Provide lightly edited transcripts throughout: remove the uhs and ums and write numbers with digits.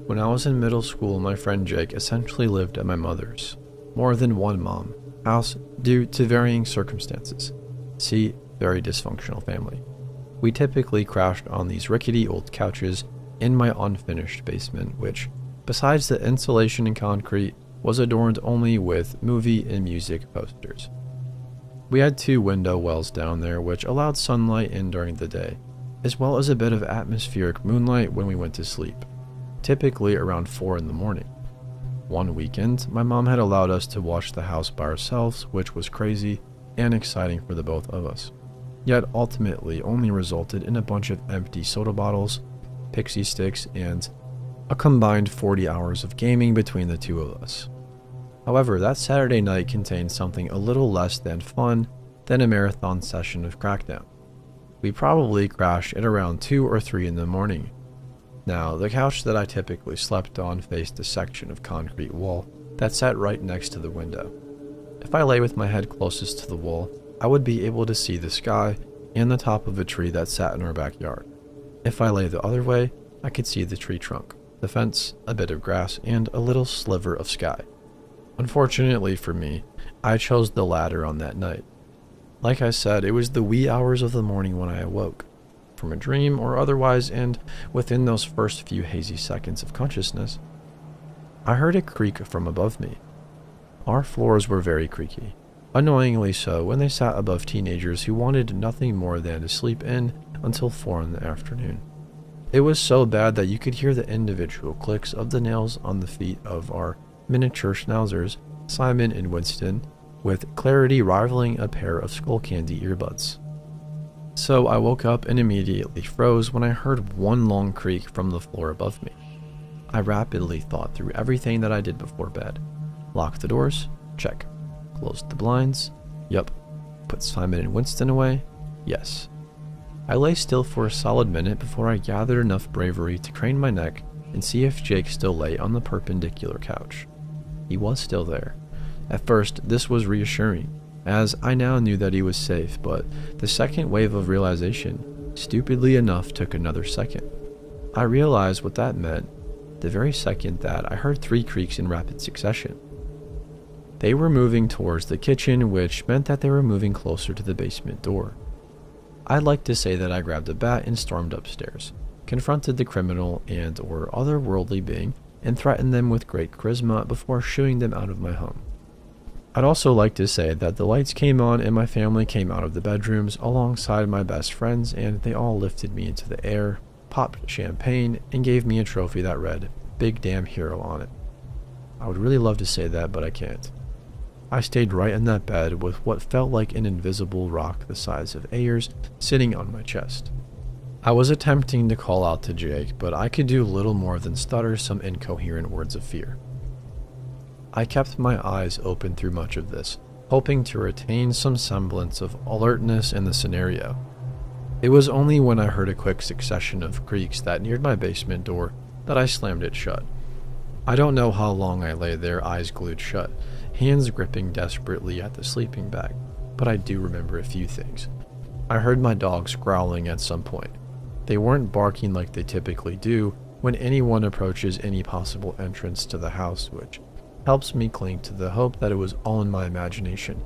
When I was in middle school, my friend Jake essentially lived at my mother's, more than one mom, house due to varying circumstances. See, very dysfunctional family. We typically crashed on these rickety old couches in my unfinished basement, which, besides the insulation and concrete, was adorned only with movie and music posters. We had 2 window wells down there which allowed sunlight in during the day, as well as a bit of atmospheric moonlight when we went to sleep, typically around 4 in the morning. One weekend, my mom had allowed us to watch the house by ourselves, which was crazy and exciting for the both of us, yet ultimately only resulted in a bunch of empty soda bottles, pixie sticks, and a combined 40 hours of gaming between the 2 of us. However, that Saturday night contained something a little less than fun than a marathon session of Crackdown. We probably crashed at around 2 or 3 in the morning. Now, the couch that I typically slept on faced a section of concrete wall that sat right next to the window. If I lay with my head closest to the wall, I would be able to see the sky and the top of a tree that sat in our backyard. If I lay the other way, I could see the tree trunk, the fence, a bit of grass, and a little sliver of sky. Unfortunately for me, I chose the latter on that night. Like I said, it was the wee hours of the morning when I awoke, from a dream or otherwise, and within those first few hazy seconds of consciousness, I heard a creak from above me. Our floors were very creaky, annoyingly so when they sat above teenagers who wanted nothing more than to sleep in until 4 in the afternoon. It was so bad that you could hear the individual clicks of the nails on the feet of our miniature schnauzers, Simon and Winston, with clarity rivaling a pair of skull candy earbuds. So I woke up and immediately froze when I heard one long creak from the floor above me. I rapidly thought through everything that I did before bed. Locked the doors? Check. Closed the blinds? Yup. Put Simon and Winston away? Yes. I lay still for a solid minute before I gathered enough bravery to crane my neck and see if Jake still lay on the perpendicular couch. He was still there. At first, this was reassuring, as I now knew that he was safe, but the second wave of realization, stupidly enough, took another second. I realized what that meant the very second that I heard 3 creaks in rapid succession. They were moving towards the kitchen, which meant that they were moving closer to the basement door. I'd like to say that I grabbed a bat and stormed upstairs, confronted the criminal and or otherworldly being, and threatened them with great charisma before shooing them out of my home. I'd also like to say that the lights came on and my family came out of the bedrooms alongside my best friends, and they all lifted me into the air, popped champagne, and gave me a trophy that read, "Big Damn Hero" on it. I would really love to say that, but I can't. I stayed right in that bed with what felt like an invisible rock the size of Ayers sitting on my chest. I was attempting to call out to Jake, but I could do little more than stutter some incoherent words of fear. I kept my eyes open through much of this, hoping to retain some semblance of alertness in the scenario. It was only when I heard a quick succession of creaks that neared my basement door that I slammed it shut. I don't know how long I lay there, eyes glued shut, hands gripping desperately at the sleeping bag, but I do remember a few things. I heard my dogs growling at some point. They weren't barking like they typically do when anyone approaches any possible entrance to the house, which helps me cling to the hope that it was all in my imagination.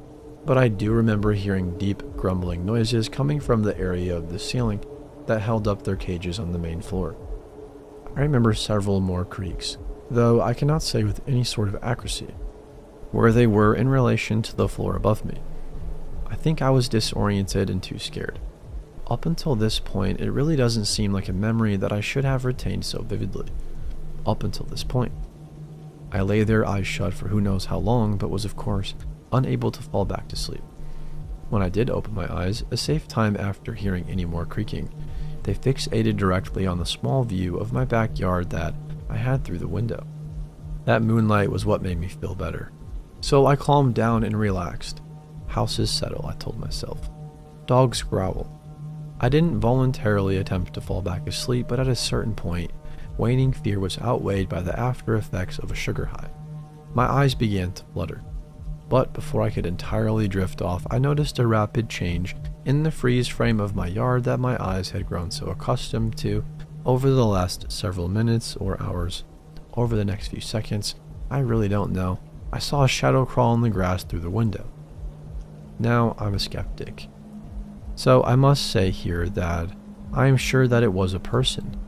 But I do remember hearing deep, grumbling noises coming from the area of the ceiling that held up their cages on the main floor. I remember several more creaks, though I cannot say with any sort of accuracy where they were in relation to the floor above me. I think I was disoriented and too scared. Up until this point, it really doesn't seem like a memory that I should have retained so vividly. Up until this point. I lay there eyes shut for who knows how long, but was of course unable to fall back to sleep. When I did open my eyes, a safe time after hearing any more creaking, they fixated directly on the small view of my backyard that I had through the window. That moonlight was what made me feel better. So I calmed down and relaxed. Houses settle, I told myself. Dogs growl. I didn't voluntarily attempt to fall back asleep, but at a certain point, waning fear was outweighed by the after effects of a sugar high. My eyes began to flutter. But before I could entirely drift off, I noticed a rapid change in the freeze frame of my yard that my eyes had grown so accustomed to over the last several minutes or hours Over the next few seconds, I really don't know, I saw a shadow crawl in the grass through the window. Now I'm a skeptic. So I must say here that I am sure that it was a person.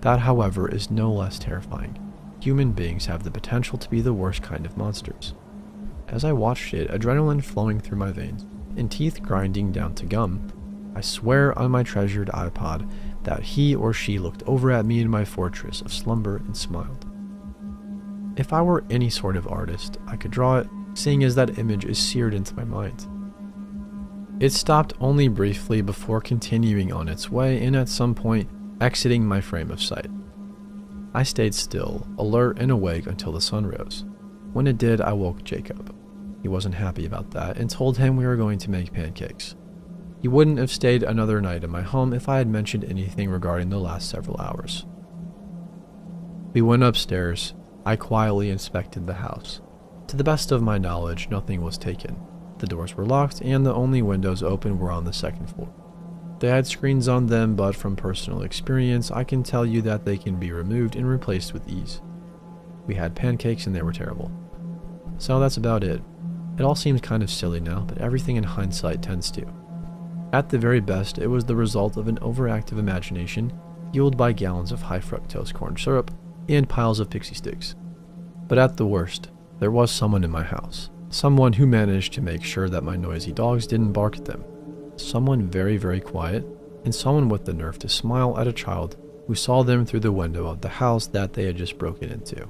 That, however, is no less terrifying. Human beings have the potential to be the worst kind of monsters. As I watched it, adrenaline flowing through my veins, and teeth grinding down to gum, I swear on my treasured iPod that he or she looked over at me in my fortress of slumber and smiled. If I were any sort of artist, I could draw it, seeing as that image is seared into my mind. It stopped only briefly before continuing on its way and at some point exiting my frame of sight. I stayed still, alert and awake until the sun rose. When it did, I woke Jacob. He wasn't happy about that and told him we were going to make pancakes. He wouldn't have stayed another night in my home if I had mentioned anything regarding the last several hours. We went upstairs. I quietly inspected the house. To the best of my knowledge, nothing was taken. The doors were locked and the only windows open were on the second floor. They had screens on them, but from personal experience, I can tell you that they can be removed and replaced with ease. We had pancakes and they were terrible. So that's about it. It all seems kind of silly now, but everything in hindsight tends to. At the very best, it was the result of an overactive imagination fueled by gallons of high fructose corn syrup and piles of pixie sticks. But at the worst, there was someone in my house. Someone who managed to make sure that my noisy dogs didn't bark at them. Someone very, very quiet, and someone with the nerve to smile at a child who saw them through the window of the house that they had just broken into.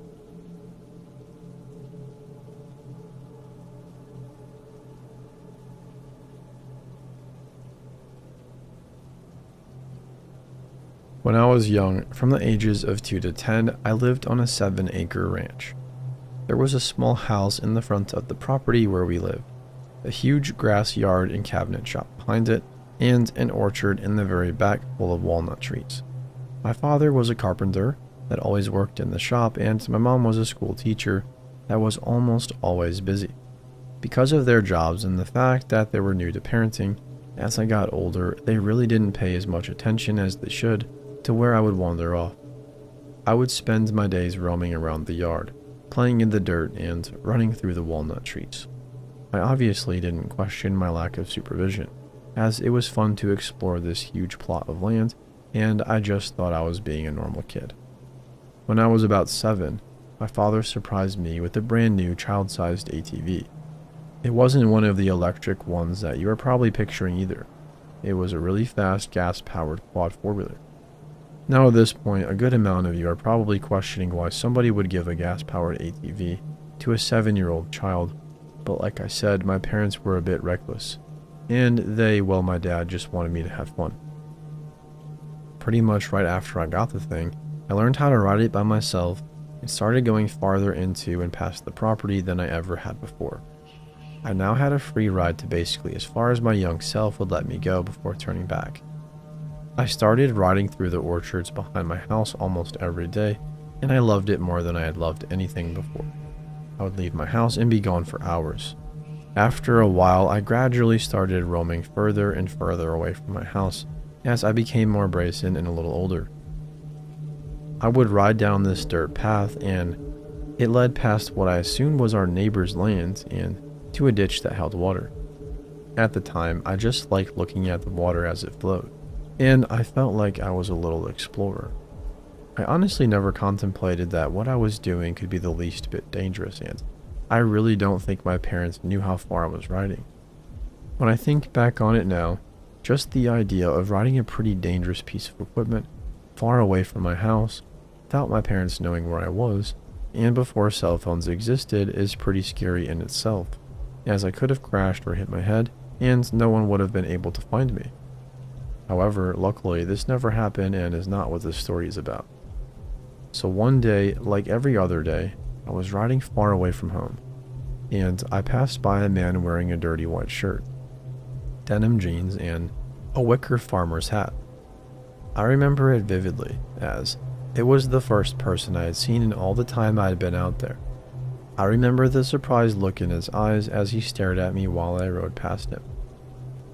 When I was young, from the ages of 2 to 10, I lived on a 7-acre ranch. There was a small house in the front of the property where we lived, a huge grass yard and cabinet shop behind it, and an orchard in the very back full of walnut trees. My father was a carpenter that always worked in the shop, and my mom was a school teacher that was almost always busy. Because of their jobs and the fact that they were new to parenting, as I got older, they really didn't pay as much attention as they should to where I would wander off. I would spend my days roaming around the yard, playing in the dirt and running through the walnut trees. I obviously didn't question my lack of supervision, as it was fun to explore this huge plot of land, and I just thought I was being a normal kid. When I was about 7, my father surprised me with a brand new child-sized ATV. It wasn't one of the electric ones that you are probably picturing either. It was a really fast gas-powered quad 4-wheeler. Now at this point, a good amount of you are probably questioning why somebody would give a gas-powered ATV to a 7-year-old child, but like I said, my parents were a bit reckless, and my dad just wanted me to have fun. Pretty much right after I got the thing, I learned how to ride it by myself and started going farther into and past the property than I ever had before. I now had a free ride to basically as far as my young self would let me go before turning back. I started riding through the orchards behind my house almost every day, and I loved it more than I had loved anything before. I would leave my house and be gone for hours. After a while, I gradually started roaming further and further away from my house as I became more brazen and a little older. I would ride down this dirt path, and it led past what I assumed was our neighbor's land and to a ditch that held water. At the time, I just liked looking at the water as it flowed, and I felt like I was a little explorer. I honestly never contemplated that what I was doing could be the least bit dangerous, and I really don't think my parents knew how far I was riding. When I think back on it now, just the idea of riding a pretty dangerous piece of equipment far away from my house, without my parents knowing where I was, and before cell phones existed is pretty scary in itself, as I could have crashed or hit my head, and no one would have been able to find me. However, luckily, this never happened and is not what this story is about. So one day, like every other day, I was riding far away from home, and I passed by a man wearing a dirty white shirt, denim jeans, and a wicker farmer's hat. I remember it vividly, as it was the first person I had seen in all the time I had been out there. I remember the surprised look in his eyes as he stared at me while I rode past him.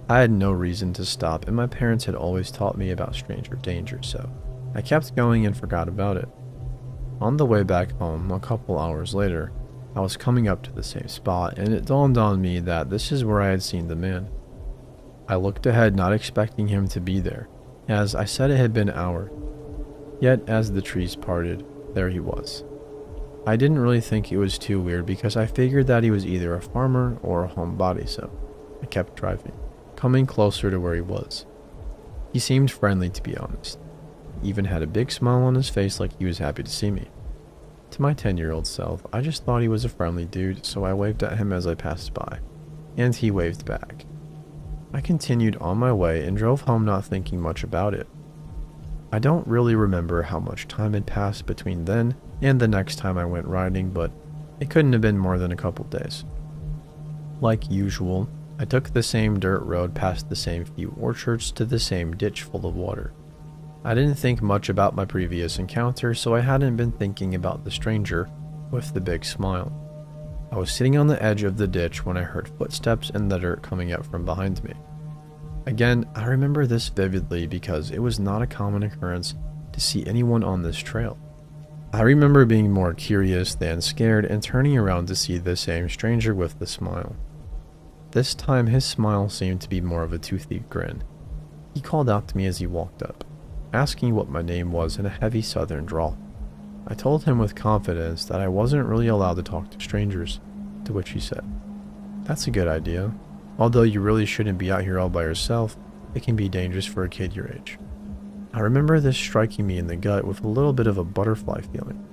I had no reason to stop, and my parents had always taught me about stranger danger, so I kept going and forgot about it. On the way back home, a couple hours later, I was coming up to the same spot, and it dawned on me that this is where I had seen the man. I looked ahead, not expecting him to be there, as I said it had been hours. Yet, as the trees parted, there he was. I didn't really think it was too weird because I figured that he was either a farmer or a homebody, so I kept driving, coming closer to where he was. He seemed friendly, to be honest. He even had a big smile on his face like he was happy to see me. To my 10-year-old self, I just thought he was a friendly dude, so I waved at him as I passed by, and he waved back. I continued on my way and drove home not thinking much about it. I don't really remember how much time had passed between then and the next time I went riding, but it couldn't have been more than a couple days. Like usual, I took the same dirt road past the same few orchards to the same ditch full of water. I didn't think much about my previous encounter, so I hadn't been thinking about the stranger with the big smile. I was sitting on the edge of the ditch when I heard footsteps in the dirt coming up from behind me. Again, I remember this vividly because it was not a common occurrence to see anyone on this trail. I remember being more curious than scared and turning around to see the same stranger with the smile. This time his smile seemed to be more of a toothy grin. He called out to me as he walked up, asking what my name was in a heavy southern drawl. I told him with confidence that I wasn't really allowed to talk to strangers, to which he said, "That's a good idea. Although you really shouldn't be out here all by yourself, it can be dangerous for a kid your age." I remember this striking me in the gut with a little bit of a butterfly feeling.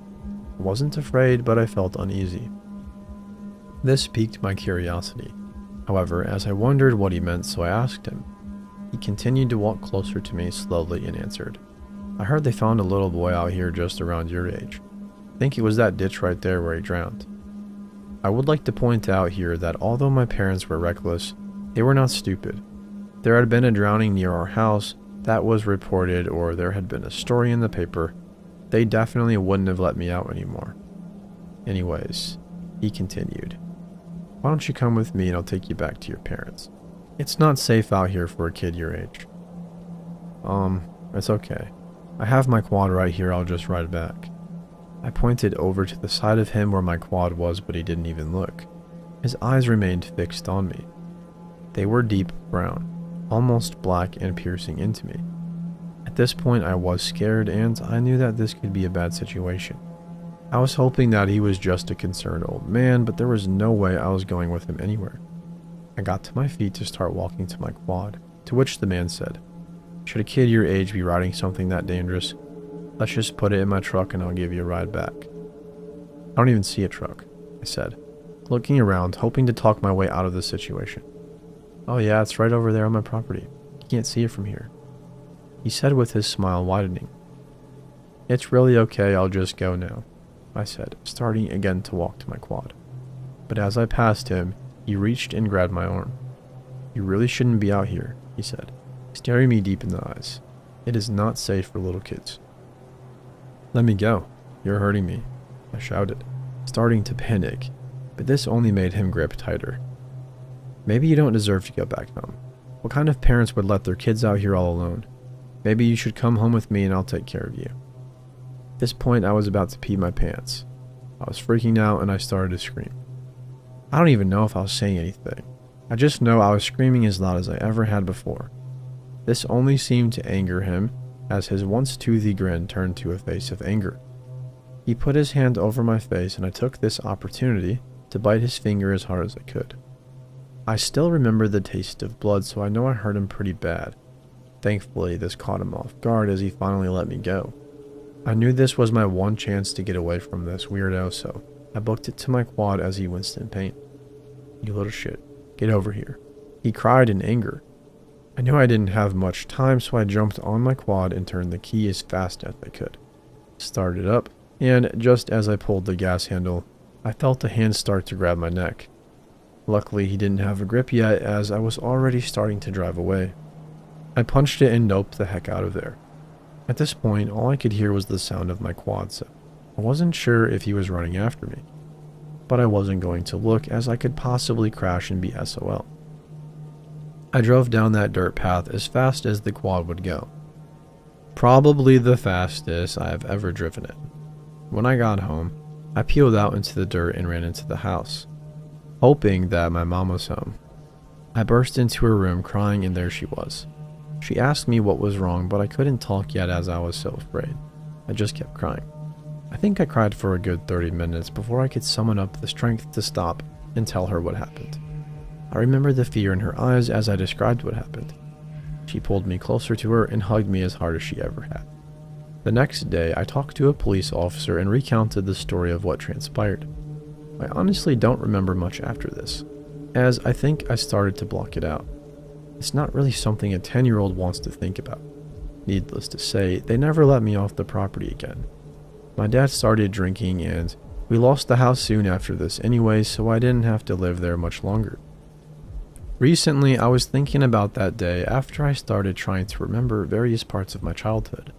I wasn't afraid, but I felt uneasy. This piqued my curiosity. However, as I wondered what he meant, so I asked him. He continued to walk closer to me slowly and answered, "I heard they found a little boy out here just around your age. I think it was that ditch right there where he drowned." I would like to point out here that although my parents were reckless, they were not stupid. There had been a drowning near our house that was reported, or there had been a story in the paper. They definitely wouldn't have let me out anymore. Anyways, he continued, "Why don't you come with me and I'll take you back to your parents? It's not safe out here for a kid your age." It's okay. I have my quad right here, I'll just ride back." I pointed over to the side of him where my quad was, but he didn't even look. His eyes remained fixed on me. They were deep brown, almost black and piercing into me. At this point I was scared, and I knew that this could be a bad situation. I was hoping that he was just a concerned old man, but there was no way I was going with him anywhere. I got to my feet to start walking to my quad, to which the man said, "Should a kid your age be riding something that dangerous? Let's just put it in my truck and I'll give you a ride back." "I don't even see a truck," I said, looking around, hoping to talk my way out of the situation. "Oh yeah, it's right over there on my property. You can't see it from here," he said with his smile widening. "It's really okay, I'll just go now," I said, starting again to walk to my quad. But as I passed him, he reached and grabbed my arm. "You really shouldn't be out here," he said, staring me deep in the eyes. "It is not safe for little kids." "Let me go. You're hurting me," I shouted, starting to panic, but this only made him grip tighter. "Maybe you don't deserve to go back home. What kind of parents would let their kids out here all alone? Maybe you should come home with me and I'll take care of you." At this point, I was about to pee my pants. I was freaking out and I started to scream. I don't even know if I was saying anything. I just know I was screaming as loud as I ever had before. This only seemed to anger him, as his once toothy grin turned to a face of anger. He put his hand over my face and I took this opportunity to bite his finger as hard as I could. I still remember the taste of blood, so I know I hurt him pretty bad. Thankfully, this caught him off guard as he finally let me go. I knew this was my one chance to get away from this weirdo, so I booked it to my quad as he winced in pain. "You little shit, get over here," he cried in anger. I knew I didn't have much time, so I jumped on my quad and turned the key as fast as I could. Started up, and just as I pulled the gas handle, I felt a hand start to grab my neck. Luckily, he didn't have a grip yet, as I was already starting to drive away. I punched it and noped the heck out of there. At this point, all I could hear was the sound of my quad, so I wasn't sure if he was running after me. But I wasn't going to look, as I could possibly crash and be SOL. I drove down that dirt path as fast as the quad would go. Probably the fastest I have ever driven it. When I got home, I peeled out into the dirt and ran into the house, hoping that my mom was home. I burst into her room crying, and there she was. She asked me what was wrong, but I couldn't talk yet as I was so afraid. I just kept crying. I think I cried for a good 30 minutes before I could summon up the strength to stop and tell her what happened. I remember the fear in her eyes as I described what happened. She pulled me closer to her and hugged me as hard as she ever had. The next day, I talked to a police officer and recounted the story of what transpired. I honestly don't remember much after this, as I think I started to block it out. It's not really something a 10-year-old wants to think about. Needless to say, they never let me off the property again. My dad started drinking, and we lost the house soon after this anyway, so I didn't have to live there much longer. Recently, I was thinking about that day after I started trying to remember various parts of my childhood.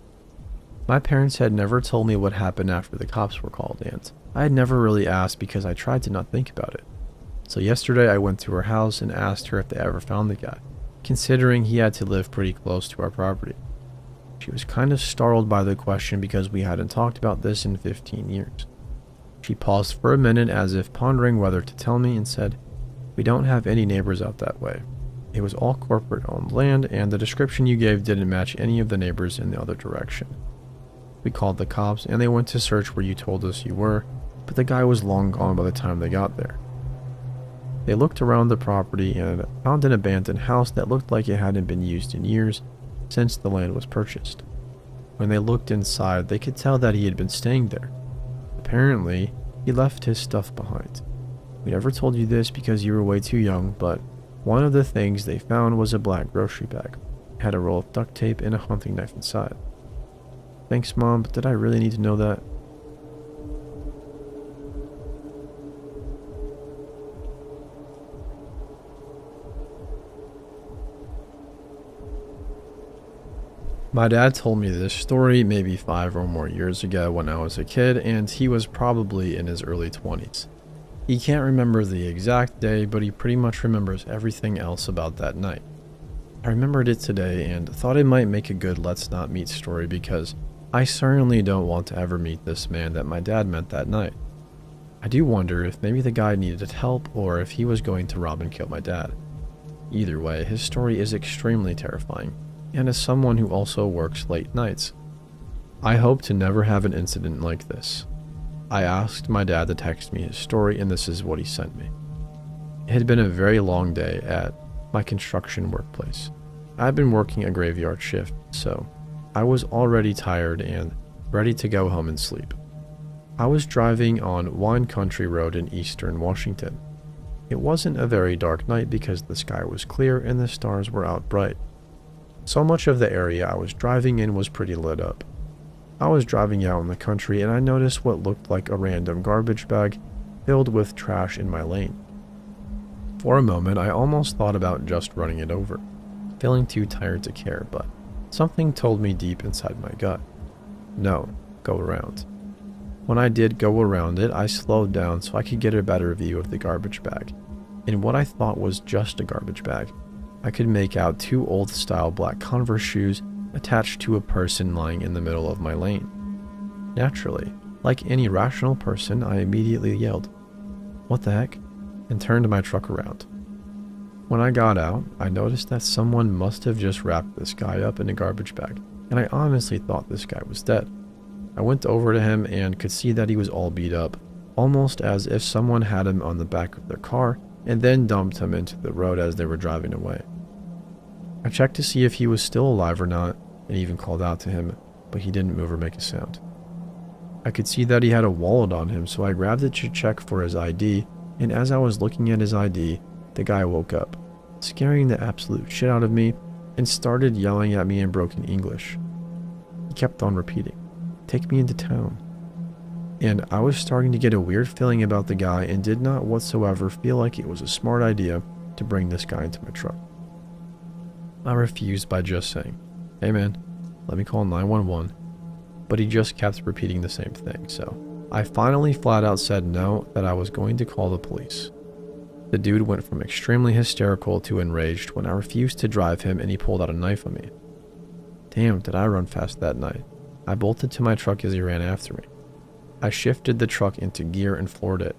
My parents had never told me what happened after the cops were called, and I had never really asked because I tried to not think about it. So yesterday I went to her house and asked her if they ever found the guy, considering he had to live pretty close to our property. She was kind of startled by the question because we hadn't talked about this in 15 years. She paused for a minute as if pondering whether to tell me and said, "We don't have any neighbors out that way. It was all corporate-owned land, and the description you gave didn't match any of the neighbors in the other direction. We called the cops, and they went to search where you told us you were, but the guy was long gone by the time they got there. They looked around the property and found an abandoned house that looked like it hadn't been used in years since the land was purchased. When they looked inside, they could tell that he had been staying there. Apparently, he left his stuff behind. We never told you this because you were way too young, but one of the things they found was a black grocery bag. It had a roll of duct tape and a hunting knife inside." Thanks, Mom, but did I really need to know that? My dad told me this story maybe 5 or more years ago when I was a kid, and he was probably in his early 20s. He can't remember the exact day, but he pretty much remembers everything else about that night. I remembered it today and thought it might make a good let's not meet story because I certainly don't want to ever meet this man that my dad met that night. I do wonder if maybe the guy needed help or if he was going to rob and kill my dad. Either way, his story is extremely terrifying, and as someone who also works late nights, I hope to never have an incident like this. I asked my dad to text me his story, and this is what he sent me. It had been a very long day at my construction workplace. I had been working a graveyard shift, so I was already tired and ready to go home and sleep. I was driving on Wine Country Road in eastern Washington. It wasn't a very dark night because the sky was clear and the stars were out bright. So much of the area I was driving in was pretty lit up. I was driving out in the country and I noticed what looked like a random garbage bag filled with trash in my lane. For a moment, I almost thought about just running it over, feeling too tired to care, but something told me deep inside my gut, no, go around. When I did go around it, I slowed down so I could get a better view of the garbage bag. In what I thought was just a garbage bag, I could make out 2 old-style black Converse shoes attached to a person lying in the middle of my lane. Naturally, like any rational person, I immediately yelled, "What the heck?" and turned my truck around. When I got out, I noticed that someone must have just wrapped this guy up in a garbage bag, and I honestly thought this guy was dead. I went over to him and could see that he was all beat up, almost as if someone had him on the back of their car and then dumped him into the road as they were driving away. I checked to see if he was still alive or not, and even called out to him, but he didn't move or make a sound. I could see that he had a wallet on him, so I grabbed it to check for his ID, and as I was looking at his ID, the guy woke up, scaring the absolute shit out of me, and started yelling at me in broken English. He kept on repeating, "Take me into town." And I was starting to get a weird feeling about the guy and did not whatsoever feel like it was a smart idea to bring this guy into my truck. I refused by just saying, "Hey man, let me call 911, but he just kept repeating the same thing, so I finally flat out said no, that I was going to call the police. The dude went from extremely hysterical to enraged when I refused to drive him and he pulled out a knife on me. Damn, did I run fast that night. I bolted to my truck as he ran after me. I shifted the truck into gear and floored it.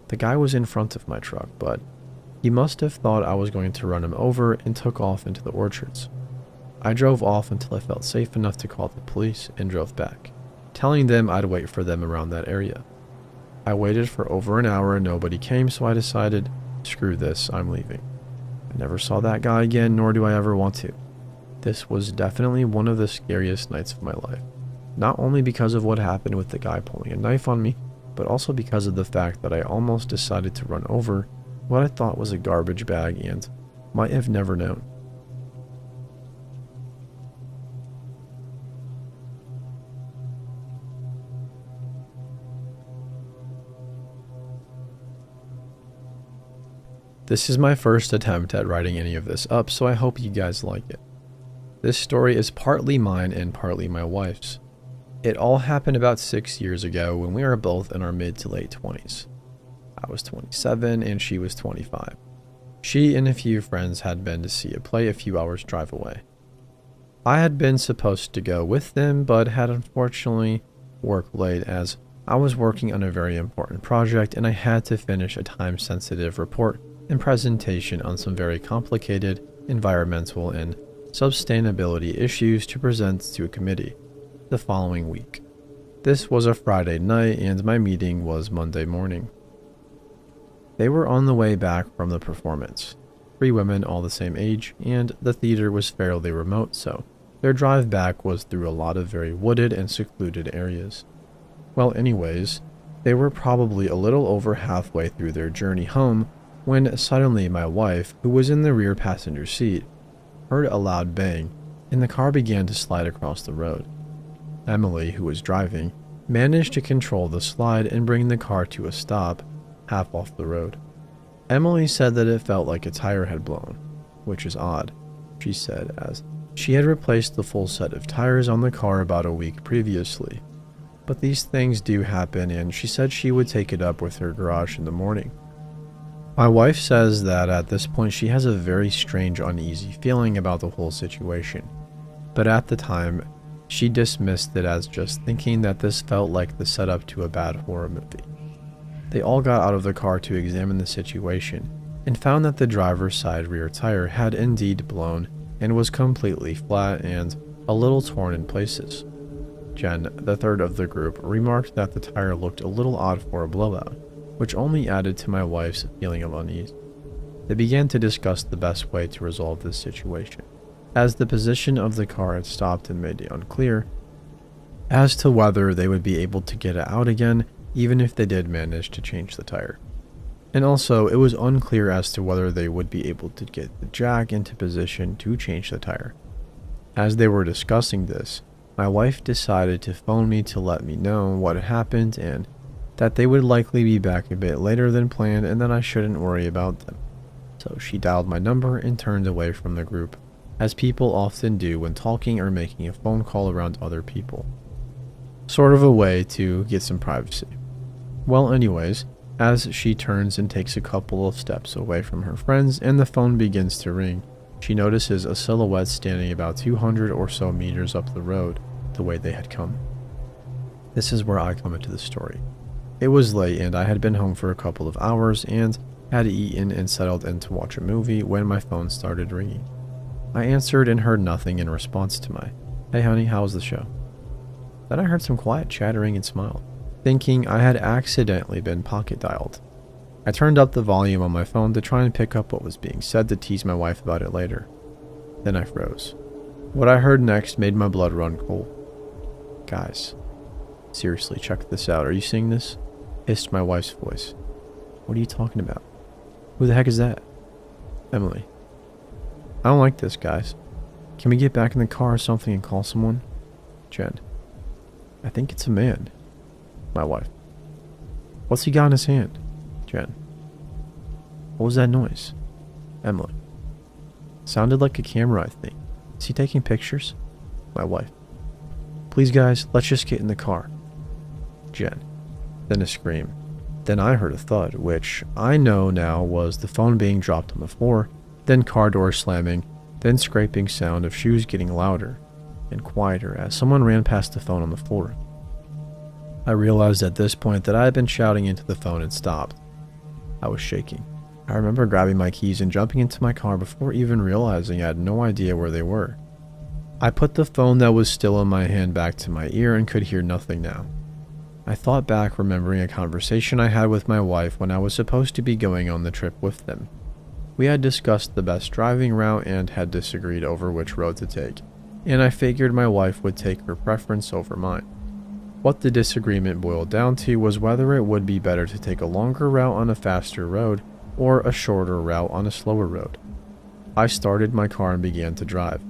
The guy was in front of my truck, but he must have thought I was going to run him over and took off into the orchards. I drove off until I felt safe enough to call the police and drove back, telling them I'd wait for them around that area. I waited for over an hour and nobody came, so I decided, screw this, I'm leaving. I never saw that guy again, nor do I ever want to. This was definitely one of the scariest nights of my life. Not only because of what happened with the guy pulling a knife on me, but also because of the fact that I almost decided to run over what I thought was a garbage bag and might have never known. This is my first attempt at writing any of this up, so I hope you guys like it. This story is partly mine and partly my wife's. It all happened about 6 years ago when we were both in our mid to late 20s. I was 27 and she was 25. She and a few friends had been to see a play a few hours drive away. I had been supposed to go with them, but had unfortunately worked late as I was working on a very important project and I had to finish a time-sensitive report and presentation on some very complicated environmental and sustainability issues to present to a committee the following week. This was a Friday night and my meeting was Monday morning. They were on the way back from the performance, 3 women all the same age, and the theater was fairly remote, so their drive back was through a lot of very wooded and secluded areas. Well, anyways, they were probably a little over halfway through their journey home when suddenly my wife, who was in the rear passenger seat, heard a loud bang, and the car began to slide across the road. Emily, who was driving, managed to control the slide and bring the car to a stop, half off the road. Emily said that it felt like a tire had blown, which is odd, she said, as she had replaced the full set of tires on the car about a week previously. But these things do happen, and she said she would take it up with her garage in the morning. My wife says that at this point she has a very strange, uneasy feeling about the whole situation, but at the time, she dismissed it as just thinking that this felt like the setup to a bad horror movie. They all got out of the car to examine the situation, and found that the driver's side rear tire had indeed blown and was completely flat and a little torn in places. Jen, the third of the group, remarked that the tire looked a little odd for a blowout, which only added to my wife's feeling of unease. They began to discuss the best way to resolve this situation, as the position of the car had stopped and made it unclear as to whether they would be able to get it out again even if they did manage to change the tire. And also, it was unclear as to whether they would be able to get the jack into position to change the tire. As they were discussing this, my wife decided to phone me to let me know what had happened and that they would likely be back a bit later than planned and that I shouldn't worry about them. So she dialed my number and turned away from the group, as people often do when talking or making a phone call around other people. Sort of a way to get some privacy. Well, anyways, as she turns and takes a couple of steps away from her friends and the phone begins to ring, she notices a silhouette standing about 200 or so meters up the road, the way they had come. This is where I come into the story. It was late and I had been home for a couple of hours and had eaten and settled in to watch a movie when my phone started ringing. I answered and heard nothing in response to my, "Hey honey, how was the show?" Then I heard some quiet chattering and smiled, thinking I had accidentally been pocket dialed. I turned up the volume on my phone to try and pick up what was being said to tease my wife about it later. Then I froze. What I heard next made my blood run cold. "Guys, seriously, check this out. Are you seeing this?" hissed my wife's voice. "What are you talking about? Who the heck is that?" "Emily." "I don't like this, guys. Can we get back in the car or something and call someone?" Jen. "I think it's a man." My wife. "What's he got in his hand?" Jen. "What was that noise?" Emily. "Sounded like a camera, I think. Is he taking pictures?" My wife. "Please guys, let's just get in the car." Jen. Then a scream. Then I heard a thud, which I know now was the phone being dropped on the floor, then car door slamming, then scraping sound of shoes getting louder and quieter as someone ran past the phone on the floor. I realized at this point that I had been shouting into the phone and stopped. I was shaking. I remember grabbing my keys and jumping into my car before even realizing I had no idea where they were. I put the phone that was still in my hand back to my ear and could hear nothing now. I thought back, remembering a conversation I had with my wife when I was supposed to be going on the trip with them. We had discussed the best driving route and had disagreed over which road to take, and I figured my wife would take her preference over mine. What the disagreement boiled down to was whether it would be better to take a longer route on a faster road or a shorter route on a slower road. I started my car and began to drive.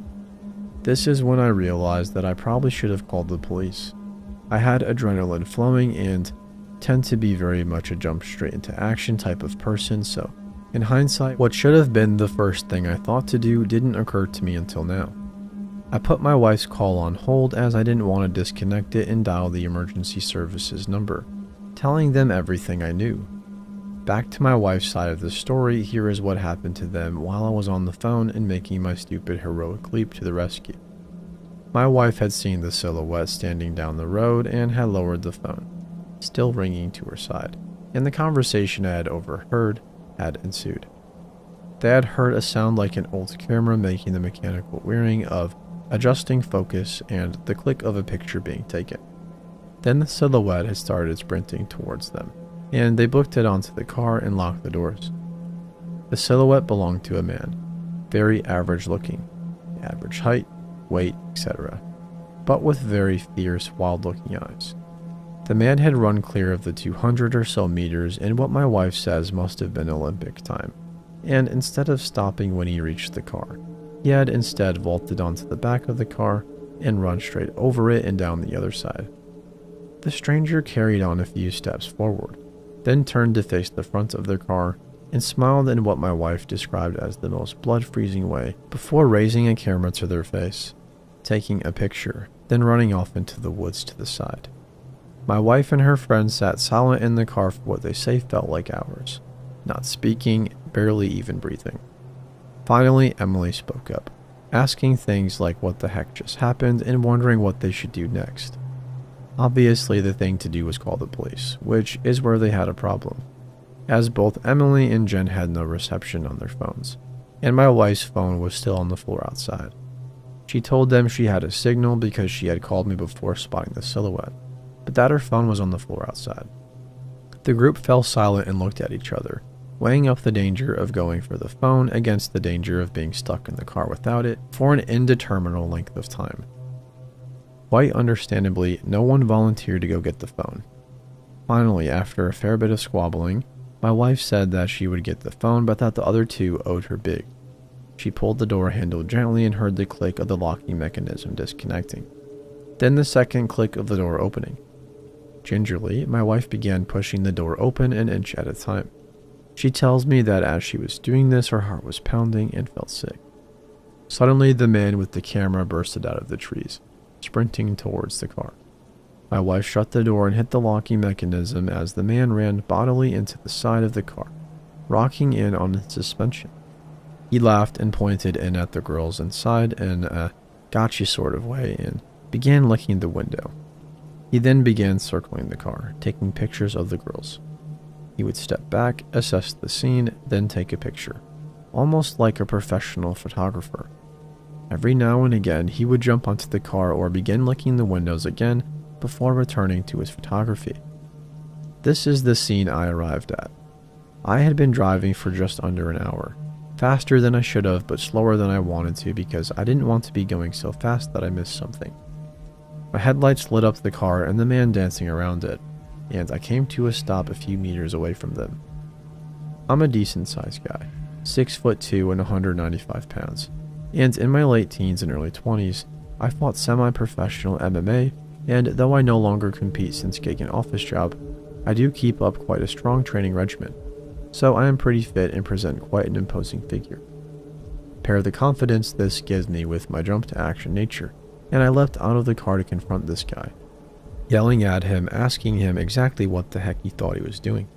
This is when I realized that I probably should have called the police. I had adrenaline flowing and tend to be very much a jump straight into action type of person, so in hindsight, what should have been the first thing I thought to do didn't occur to me until now. I put my wife's call on hold as I didn't want to disconnect it and dial the emergency services number, telling them everything I knew. Back to my wife's side of the story, here is what happened to them while I was on the phone and making my stupid heroic leap to the rescue. My wife had seen the silhouette standing down the road and had lowered the phone, still ringing to her side, and the conversation I had overheard had ensued. They had heard a sound like an old camera making the mechanical whirring of adjusting focus and the click of a picture being taken. Then the silhouette had started sprinting towards them, and they booked it onto the car and locked the doors. The silhouette belonged to a man, very average looking, average height, weight, etc., but with very fierce, wild looking eyes. The man had run clear of the 200 or so meters in what my wife says must have been Olympic time, and instead of stopping when he reached the car, he had instead vaulted onto the back of the car and run straight over it and down the other side. The stranger carried on a few steps forward, then turned to face the front of their car and smiled in what my wife described as the most blood-freezing way before raising a camera to their face, taking a picture, then running off into the woods to the side. My wife and her friend sat silent in the car for what they say felt like hours, not speaking, barely even breathing. Finally, Emily spoke up, asking things like what the heck just happened and wondering what they should do next. Obviously, the thing to do was call the police, which is where they had a problem, as both Emily and Jen had no reception on their phones, and my wife's phone was still on the floor outside. She told them she had a signal because she had called me before spotting the silhouette, but that her phone was on the floor outside. The group fell silent and looked at each other, weighing up the danger of going for the phone against the danger of being stuck in the car without it for an indeterminate length of time. Quite understandably, no one volunteered to go get the phone. Finally, after a fair bit of squabbling, my wife said that she would get the phone but that the other two owed her big. She pulled the door handle gently and heard the click of the locking mechanism disconnecting, then the second click of the door opening. Gingerly, my wife began pushing the door open an inch at a time. She tells me that as she was doing this, her heart was pounding and felt sick. Suddenly, the man with the camera bursted out of the trees, sprinting towards the car. My wife shut the door and hit the locking mechanism as the man ran bodily into the side of the car, rocking in on its suspension. He laughed and pointed in at the girls inside in a gotcha sort of way and began licking the window. He then began circling the car, taking pictures of the girls. He would step back, assess the scene, then take a picture, almost like a professional photographer. Every now and again, he would jump onto the car or begin licking the windows again before returning to his photography. This is the scene I arrived at. I had been driving for just under an hour, faster than I should have but slower than I wanted to because I didn't want to be going so fast that I missed something. My headlights lit up the car and the man dancing around it, and I came to a stop a few meters away from them. I'm a decent-sized guy, 6'2" and 195 pounds, and in my late teens and early 20s, I fought semi-professional MMA, and though I no longer compete since getting an office job, I do keep up quite a strong training regimen, so I am pretty fit and present quite an imposing figure. Pair the confidence this gives me with my jump-to-action nature, and I leapt out of the car to confront this guy, yelling at him, asking him exactly what the heck he thought he was doing.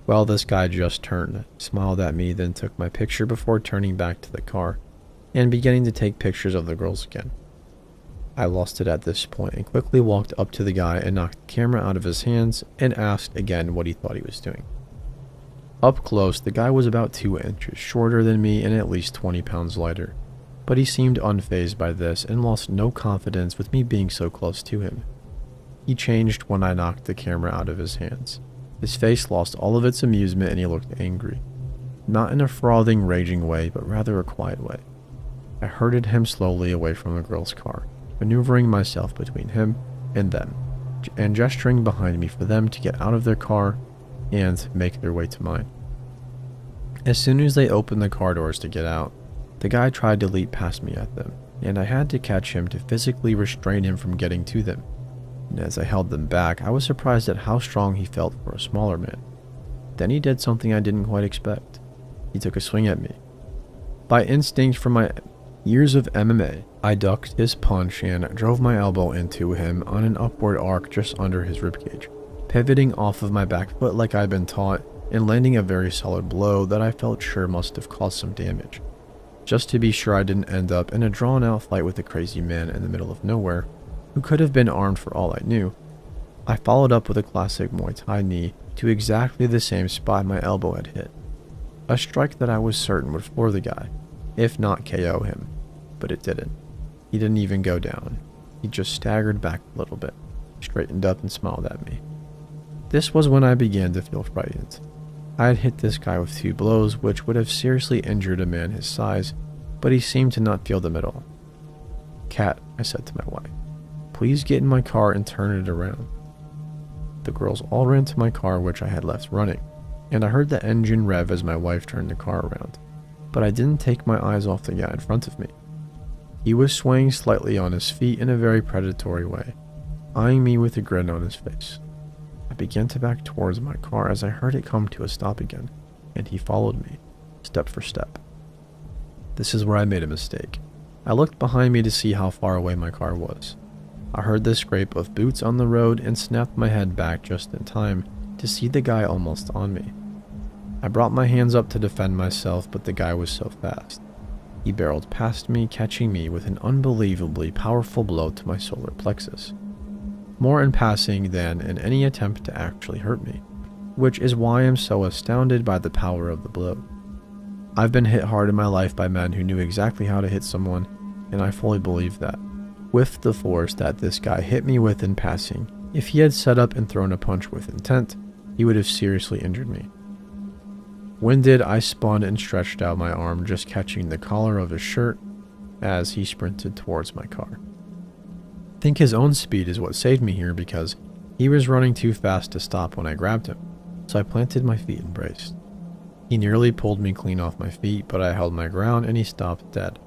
Well, this guy just turned, smiled at me, then took my picture before turning back to the car and beginning to take pictures of the girls again. I lost it at this point and quickly walked up to the guy and knocked the camera out of his hands and asked again what he thought he was doing. Up close, the guy was about 2 inches shorter than me and at least 20 pounds lighter, but he seemed unfazed by this and lost no confidence with me being so close to him. He changed when I knocked the camera out of his hands. His face lost all of its amusement and he looked angry. Not in a frothing, raging way, but rather a quiet way. I herded him slowly away from the girl's car, maneuvering myself between him and them, and gesturing behind me for them to get out of their car and make their way to mine. As soon as they opened the car doors to get out, the guy tried to leap past me at them, and I had to catch him to physically restrain him from getting to them. And as I held them back, I was surprised at how strong he felt for a smaller man. Then he did something I didn't quite expect. He took a swing at me. By instinct from my years of MMA, I ducked his punch and drove my elbow into him on an upward arc just under his ribcage, pivoting off of my back foot like I'd been taught and landing a very solid blow that I felt sure must have caused some damage. Just to be sure I didn't end up in a drawn-out fight with a crazy man in the middle of nowhere who could have been armed for all I knew, I followed up with a classic Muay Thai knee to exactly the same spot my elbow had hit. A strike that I was certain would floor the guy, if not KO him, but it didn't. He didn't even go down. He just staggered back a little bit, straightened up and smiled at me. This was when I began to feel frightened. I had hit this guy with 2 blows which would have seriously injured a man his size, but he seemed to not feel them at all. "Kat," I said to my wife, "please get in my car and turn it around." The girls all ran to my car which I had left running, and I heard the engine rev as my wife turned the car around, but I didn't take my eyes off the guy in front of me. He was swaying slightly on his feet in a very predatory way, eyeing me with a grin on his face. I began to back towards my car as I heard it come to a stop again, and he followed me, step for step. This is where I made a mistake. I looked behind me to see how far away my car was. I heard the scrape of boots on the road and snapped my head back just in time to see the guy almost on me. I brought my hands up to defend myself, but the guy was so fast. He barreled past me, catching me with an unbelievably powerful blow to my solar plexus. More in passing than in any attempt to actually hurt me, which is why I'm so astounded by the power of the blow. I've been hit hard in my life by men who knew exactly how to hit someone, and I fully believe that, with the force that this guy hit me with in passing, if he had set up and thrown a punch with intent, he would have seriously injured me. Winded, I spun and stretched out my arm, just catching the collar of his shirt as he sprinted towards my car. I think his own speed is what saved me here because he was running too fast to stop when I grabbed him, so I planted my feet and braced. He nearly pulled me clean off my feet, but I held my ground and he stopped dead,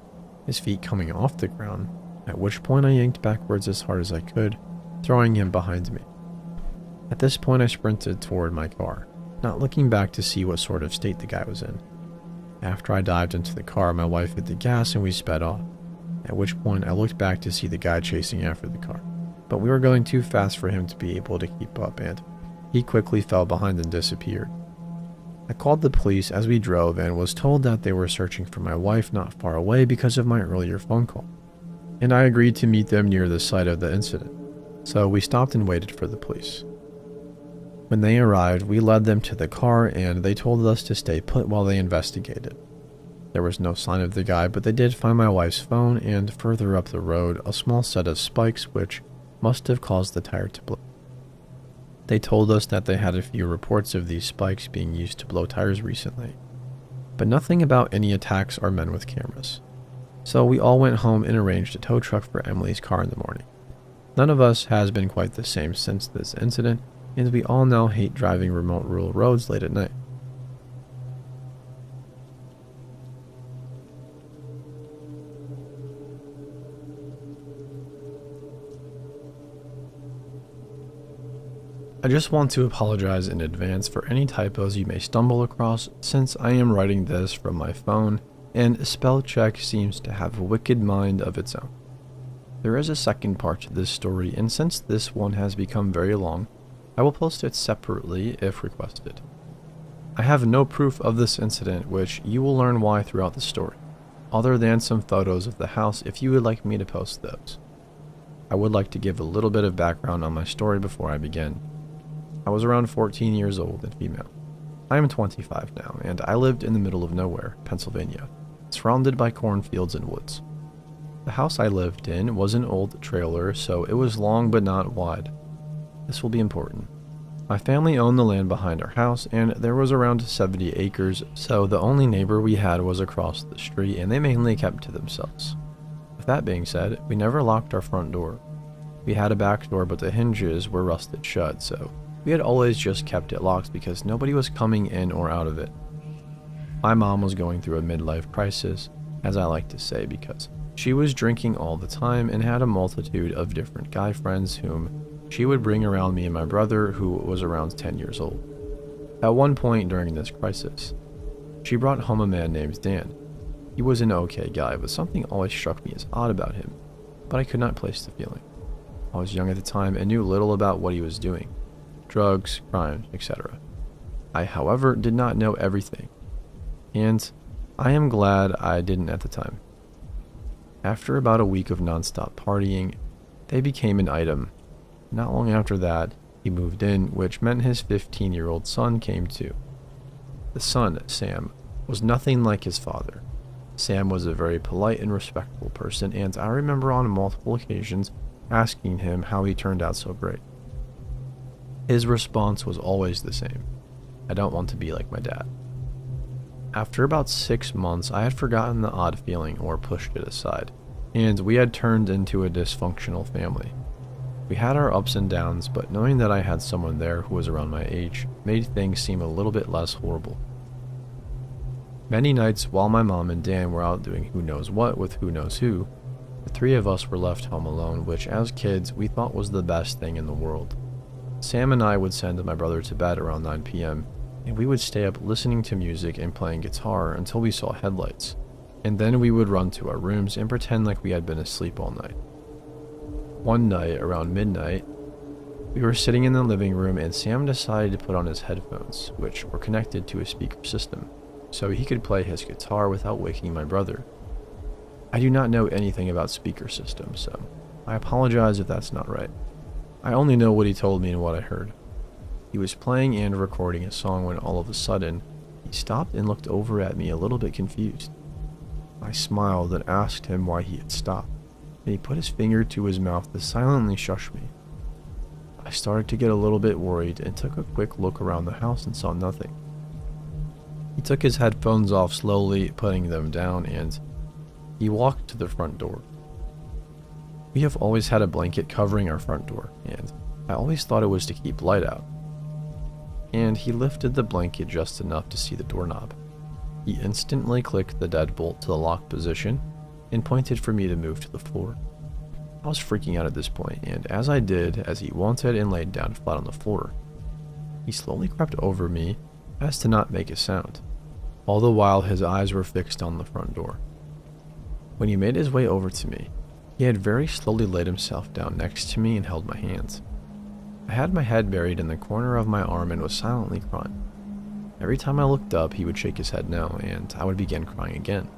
his feet coming off the ground, at which point I yanked backwards as hard as I could, throwing him behind me. At this point I sprinted toward my car, not looking back to see what sort of state the guy was in. After I dived into the car, my wife hit the gas and we sped off, at which point I looked back to see the guy chasing after the car, but we were going too fast for him to be able to keep up and he quickly fell behind and disappeared. I called the police as we drove and was told that they were searching for my wife not far away because of my earlier phone call, and I agreed to meet them near the site of the incident, so we stopped and waited for the police. When they arrived, we led them to the car and they told us to stay put while they investigated. There was no sign of the guy, but they did find my wife's phone and further up the road a small set of spikes which must have caused the tire to blow. They told us that they had a few reports of these spikes being used to blow tires recently, but nothing about any attacks or men with cameras. So we all went home and arranged a tow truck for Emily's car in the morning. None of us has been quite the same since this incident, and we all now hate driving remote rural roads late at night. I just want to apologize in advance for any typos you may stumble across, since I am writing this from my phone and spell check seems to have a wicked mind of its own. There is a second part to this story, and since this one has become very long, I will post it separately if requested. I have no proof of this incident, which you will learn why throughout the story, other than some photos of the house if you would like me to post those. I would like to give a little bit of background on my story before I begin. I was around 14 years old and female. I am 25 now, and I lived in the middle of nowhere, Pennsylvania, surrounded by cornfields and woods. The house I lived in was an old trailer, so it was long but not wide. This will be important. My family owned the land behind our house, and there was around 70 acres, so the only neighbor we had was across the street, and they mainly kept to themselves. With that being said, we never locked our front door. We had a back door, but the hinges were rusted shut, so we had always just kept it locked because nobody was coming in or out of it. My mom was going through a midlife crisis, as I like to say, because she was drinking all the time and had a multitude of different guy friends whom she would bring around me and my brother, who was around 10 years old. At one point during this crisis, she brought home a man named Dan. He was an okay guy, but something always struck me as odd about him, but I could not place the feeling. I was young at the time and knew little about what he was doing. Drugs, crime, etc. I, however, did not know everything, and I am glad I didn't at the time. After about a week of nonstop partying, they became an item. Not long after that, he moved in, which meant his 15-year-old son came too. The son, Sam, was nothing like his father. Sam was a very polite and respectful person, and I remember on multiple occasions asking him how he turned out so great. His response was always the same: I don't want to be like my dad. After about 6 months, I had forgotten the odd feeling or pushed it aside, and we had turned into a dysfunctional family. We had our ups and downs, but knowing that I had someone there who was around my age made things seem a little bit less horrible. Many nights while my mom and Dan were out doing who knows what with who knows who, the three of us were left home alone, which as kids we thought was the best thing in the world. Sam and I would send my brother to bed around 9 p.m., and we would stay up listening to music and playing guitar until we saw headlights, and then we would run to our rooms and pretend like we had been asleep all night. One night, around midnight, we were sitting in the living room and Sam decided to put on his headphones, which were connected to a speaker system, so he could play his guitar without waking my brother. I do not know anything about speaker systems, so I apologize if that's not right. I only know what he told me and what I heard. He was playing and recording a song when all of a sudden, he stopped and looked over at me a little bit confused. I smiled and asked him why he had stopped, and he put his finger to his mouth to silently shush me. I started to get a little bit worried and took a quick look around the house and saw nothing. He took his headphones off slowly, putting them down, and he walked to the front door. We have always had a blanket covering our front door, and I always thought it was to keep light out. And he lifted the blanket just enough to see the doorknob. He instantly clicked the deadbolt to the lock position and pointed for me to move to the floor. I was freaking out at this point, and as I did, as he wanted and laid down flat on the floor, he slowly crept over me as to not make a sound, all the while his eyes were fixed on the front door. When he made his way over to me, he had very slowly laid himself down next to me and held my hands. I had my head buried in the corner of my arm and was silently crying. Every time I looked up, he would shake his head no, and I would begin crying again.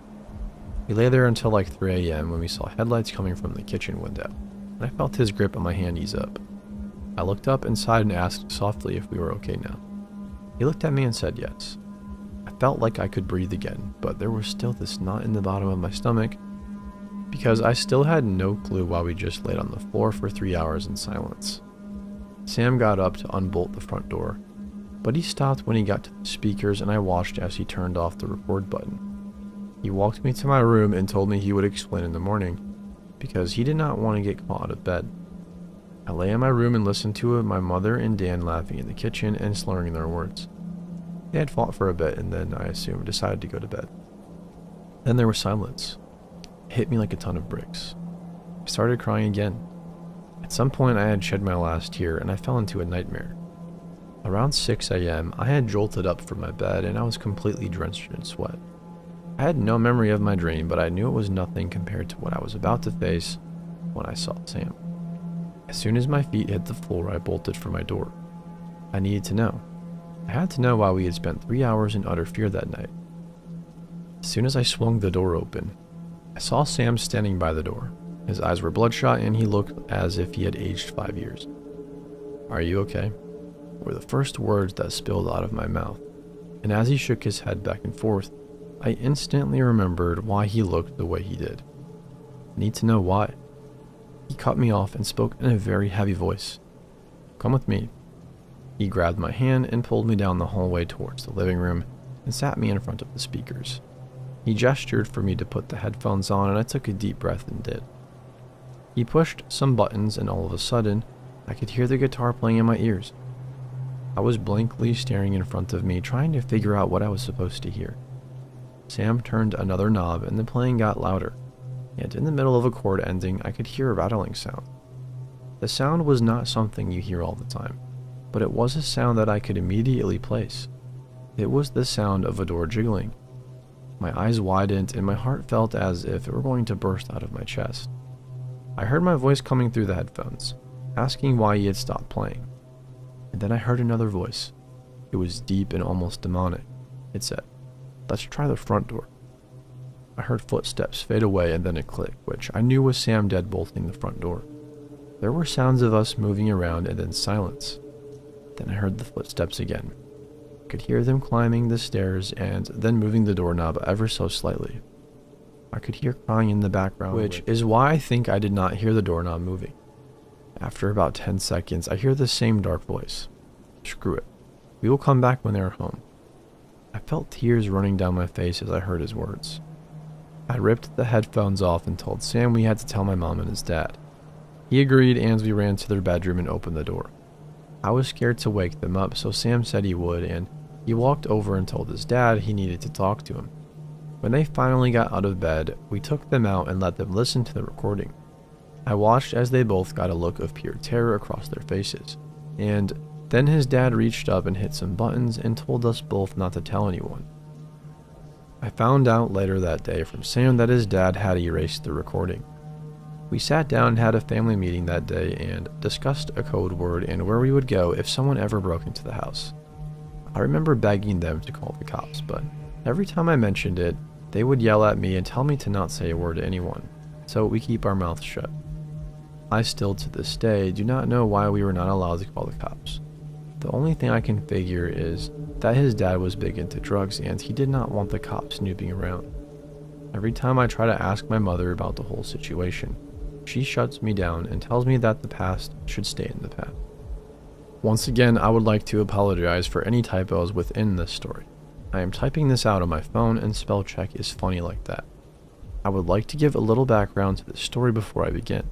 We lay there until like 3 a.m. when we saw headlights coming from the kitchen window, and I felt his grip on my hand ease up. I looked up inside and asked softly if we were okay now. He looked at me and said yes. I felt like I could breathe again, but there was still this knot in the bottom of my stomach, because I still had no clue why we just laid on the floor for 3 hours in silence. Sam got up to unbolt the front door, but he stopped when he got to the speakers, and I watched as he turned off the record button. He walked me to my room and told me he would explain in the morning, because he did not want to get caught out of bed. I lay in my room and listened to my mother and Dan laughing in the kitchen and slurring their words. They had fought for a bit and then, I assumed, decided to go to bed. Then there was silence. It hit me like a ton of bricks. I started crying again. At some point I had shed my last tear and I fell into a nightmare. Around 6 a.m. I had jolted up from my bed and I was completely drenched in sweat. I had no memory of my dream, but I knew it was nothing compared to what I was about to face when I saw Sam. As soon as my feet hit the floor, I bolted for my door. I needed to know. I had to know why we had spent 3 hours in utter fear that night. As soon as I swung the door open, I saw Sam standing by the door. His eyes were bloodshot and he looked as if he had aged 5 years. "Are you okay?" were the first words that spilled out of my mouth, and as he shook his head back and forth, I instantly remembered why he looked the way he did. I need to know why. He cut me off and spoke in a very heavy voice. "Come with me." He grabbed my hand and pulled me down the hallway towards the living room and sat me in front of the speakers. He gestured for me to put the headphones on, and I took a deep breath and did. He pushed some buttons, and all of a sudden, I could hear the guitar playing in my ears. I was blankly staring in front of me, trying to figure out what I was supposed to hear. Sam turned another knob, and the playing got louder, and in the middle of a chord ending, I could hear a rattling sound. The sound was not something you hear all the time, but it was a sound that I could immediately place. It was the sound of a door jiggling. My eyes widened, and my heart felt as if it were going to burst out of my chest. I heard my voice coming through the headphones, asking why he had stopped playing. And then I heard another voice. It was deep and almost demonic. It said, "Let's try the front door." I heard footsteps fade away and then a click, which I knew was Sam deadbolting the front door. There were sounds of us moving around and then silence. Then I heard the footsteps again. I could hear them climbing the stairs and then moving the doorknob ever so slightly. I could hear crying in the background, which is why I think I did not hear the doorknob moving. After about 10 seconds, I hear the same dark voice. "Screw it. We will come back when they are home." I felt tears running down my face as I heard his words. I ripped the headphones off and told Sam we had to tell my mom and his dad. He agreed, and we ran to their bedroom and opened the door. I was scared to wake them up, so Sam said he would, and he walked over and told his dad he needed to talk to him. When they finally got out of bed, we took them out and let them listen to the recording. I watched as they both got a look of pure terror across their faces, and then his dad reached up and hit some buttons and told us both not to tell anyone. I found out later that day from Sam that his dad had erased the recording. We sat down and had a family meeting that day and discussed a code word and where we would go if someone ever broke into the house. I remember begging them to call the cops, but every time I mentioned it, they would yell at me and tell me to not say a word to anyone, so we keep our mouths shut. I still to this day do not know why we were not allowed to call the cops. The only thing I can figure is that his dad was big into drugs and he did not want the cops snooping around. Every time I try to ask my mother about the whole situation, she shuts me down and tells me that the past should stay in the past. Once again, I would like to apologize for any typos within this story. I am typing this out on my phone and spell check is funny like that. I would like to give a little background to the story before I begin.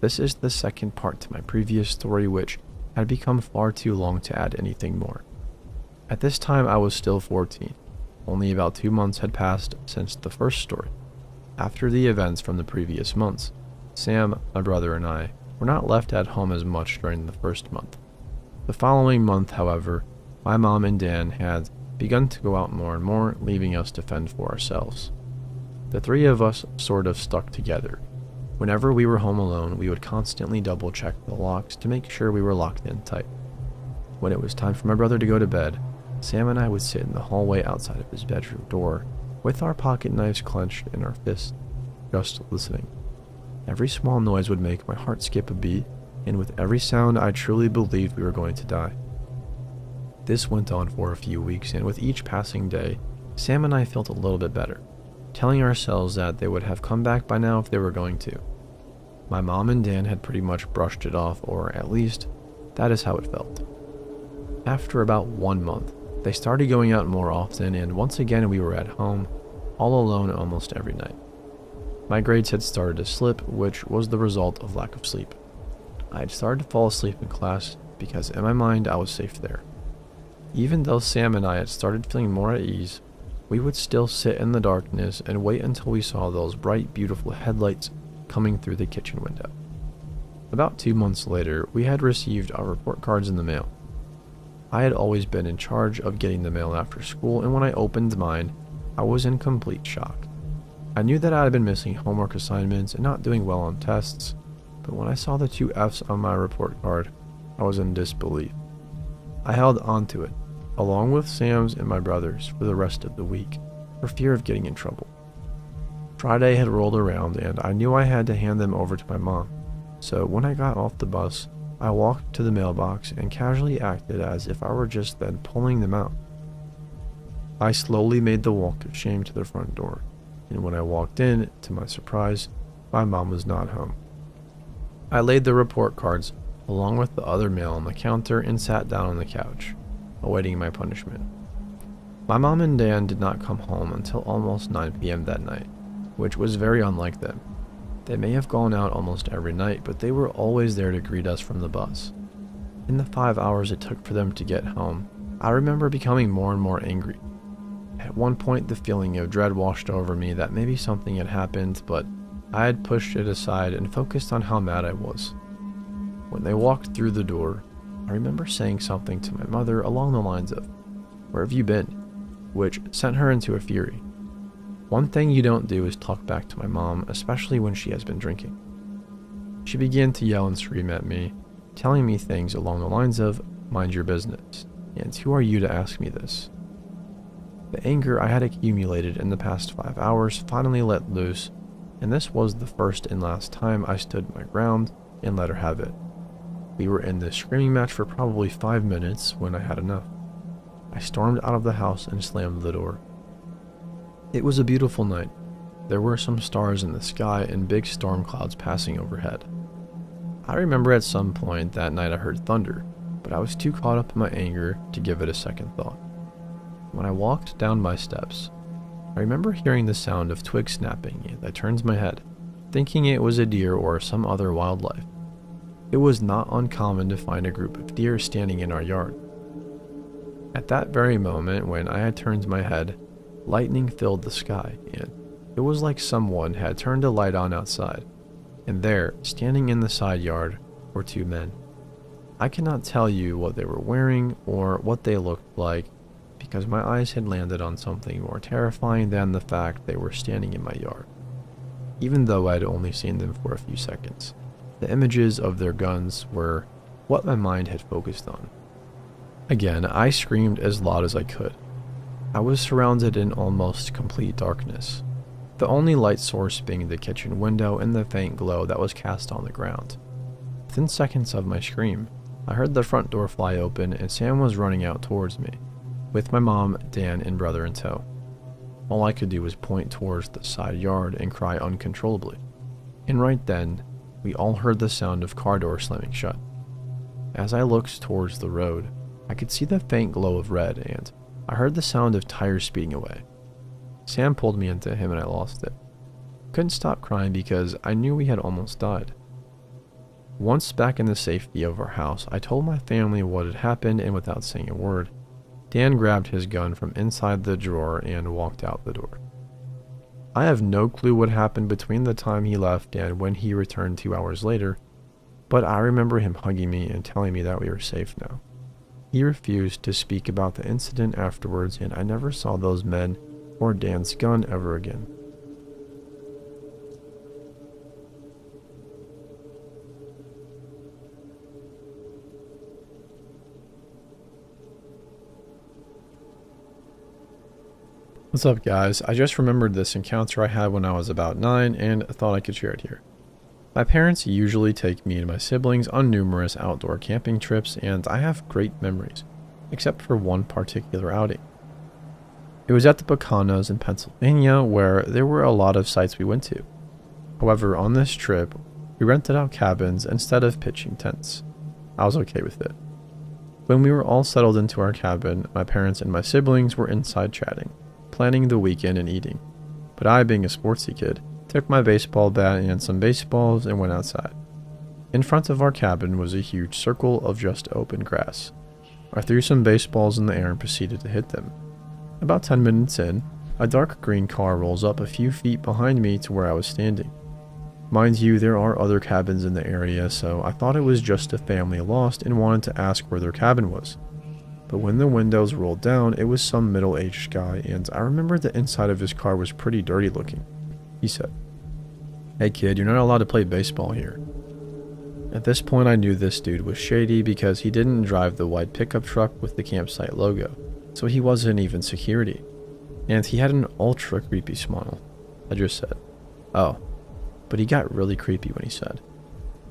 This is the second part to my previous story, which had become far too long to add anything more. At this time I was still 14. Only about 2 months had passed since the first story. After the events from the previous months, Sam, my brother, and I were not left at home as much during the first month. The following month, however, my mom and Dan had begun to go out more and more, leaving us to fend for ourselves. The three of us sort of stuck together. Whenever we were home alone, we would constantly double check the locks to make sure we were locked in tight. When it was time for my brother to go to bed, Sam and I would sit in the hallway outside of his bedroom door with our pocket knives clenched in our fists, just listening. Every small noise would make my heart skip a beat, and with every sound I truly believed we were going to die. This went on for a few weeks, and with each passing day, Sam and I felt a little bit better, telling ourselves that they would have come back by now if they were going to. My mom and Dan had pretty much brushed it off, or at least, that is how it felt. After about 1 month, they started going out more often, and once again we were at home, all alone almost every night. My grades had started to slip, which was the result of lack of sleep. I had started to fall asleep in class because in my mind I was safe there. Even though Sam and I had started feeling more at ease, we would still sit in the darkness and wait until we saw those bright, beautiful headlights coming through the kitchen window. About 2 months later, we had received our report cards in the mail. I had always been in charge of getting the mail after school, and when I opened mine, I was in complete shock. I knew that I had been missing homework assignments and not doing well on tests, but when I saw the 2 F's on my report card, I was in disbelief. I held onto it, along with Sam's and my brother's, for the rest of the week, for fear of getting in trouble. Friday had rolled around and I knew I had to hand them over to my mom. So when I got off the bus, I walked to the mailbox and casually acted as if I were just then pulling them out. I slowly made the walk of shame to the front door, and when I walked in, to my surprise, my mom was not home. I laid the report cards along with the other mail on the counter and sat down on the couch, awaiting my punishment. My mom and Dan did not come home until almost 9 p.m. that night, which was very unlike them. They may have gone out almost every night, but they were always there to greet us from the bus. In the 5 hours it took for them to get home, I remember becoming more and more angry. At one point, the feeling of dread washed over me that maybe something had happened, but I had pushed it aside and focused on how mad I was. When they walked through the door, I remember saying something to my mother along the lines of, "Where have you been?" which sent her into a fury. One thing you don't do is talk back to my mom, especially when she has been drinking. She began to yell and scream at me, telling me things along the lines of, "Mind your business," and "Who are you to ask me this?" The anger I had accumulated in the past 5 hours finally let loose, and this was the first and last time I stood my ground and let her have it. We were in this screaming match for probably 5 minutes when I had enough. I stormed out of the house and slammed the door. It was a beautiful night. There were some stars in the sky and big storm clouds passing overhead. I remember at some point that night I heard thunder, but I was too caught up in my anger to give it a second thought. When I walked down my steps, I remember hearing the sound of twigs snapping and I turned my head, thinking it was a deer or some other wildlife. It was not uncommon to find a group of deer standing in our yard. At that very moment when I had turned my head, lightning filled the sky, and it was like someone had turned a light on outside, and there, standing in the side yard, were 2 men. I cannot tell you what they were wearing or what they looked like, because my eyes had landed on something more terrifying than the fact they were standing in my yard. Even though I had only seen them for a few seconds, the images of their guns were what my mind had focused on. Again, I screamed as loud as I could. I was surrounded in almost complete darkness, the only light source being the kitchen window and the faint glow that was cast on the ground. Within seconds of my scream, I heard the front door fly open and Sam was running out towards me, with my mom, Dan, and brother in tow. All I could do was point towards the side yard and cry uncontrollably. And right then, we all heard the sound of car doors slamming shut. As I looked towards the road, I could see the faint glow of red and I heard the sound of tires speeding away. Sam pulled me into him and I lost it. Couldn't stop crying because I knew we had almost died. Once back in the safety of our house, I told my family what had happened, and without saying a word, Dan grabbed his gun from inside the drawer and walked out the door. I have no clue what happened between the time he left and when he returned 2 hours later, but I remember him hugging me and telling me that we were safe now. He refused to speak about the incident afterwards, and I never saw those men or Dan's gun ever again. What's up, guys? I just remembered this encounter I had when I was about 9 and thought I could share it here. My parents usually take me and my siblings on numerous outdoor camping trips, and I have great memories, except for one particular outing. It was at the Poconos in Pennsylvania, where there were a lot of sites we went to. However, on this trip, we rented out cabins instead of pitching tents. I was okay with it. When we were all settled into our cabin, my parents and my siblings were inside chatting, planning the weekend and eating. But I, being a sportsy kid, took my baseball bat and some baseballs and went outside. In front of our cabin was a huge circle of just open grass. I threw some baseballs in the air and proceeded to hit them. About 10 minutes in, a dark green car rolls up a few feet behind me to where I was standing. Mind you, there are other cabins in the area, so I thought it was just a family lost and wanted to ask where their cabin was. But when the windows rolled down, it was some middle-aged guy, and I remember the inside of his car was pretty dirty looking. He said, "Hey kid, you're not allowed to play baseball here." At this point I knew this dude was shady because he didn't drive the white pickup truck with the campsite logo, so he wasn't even security. And he had an ultra creepy smile. I just said, Oh, but he got really creepy when he said,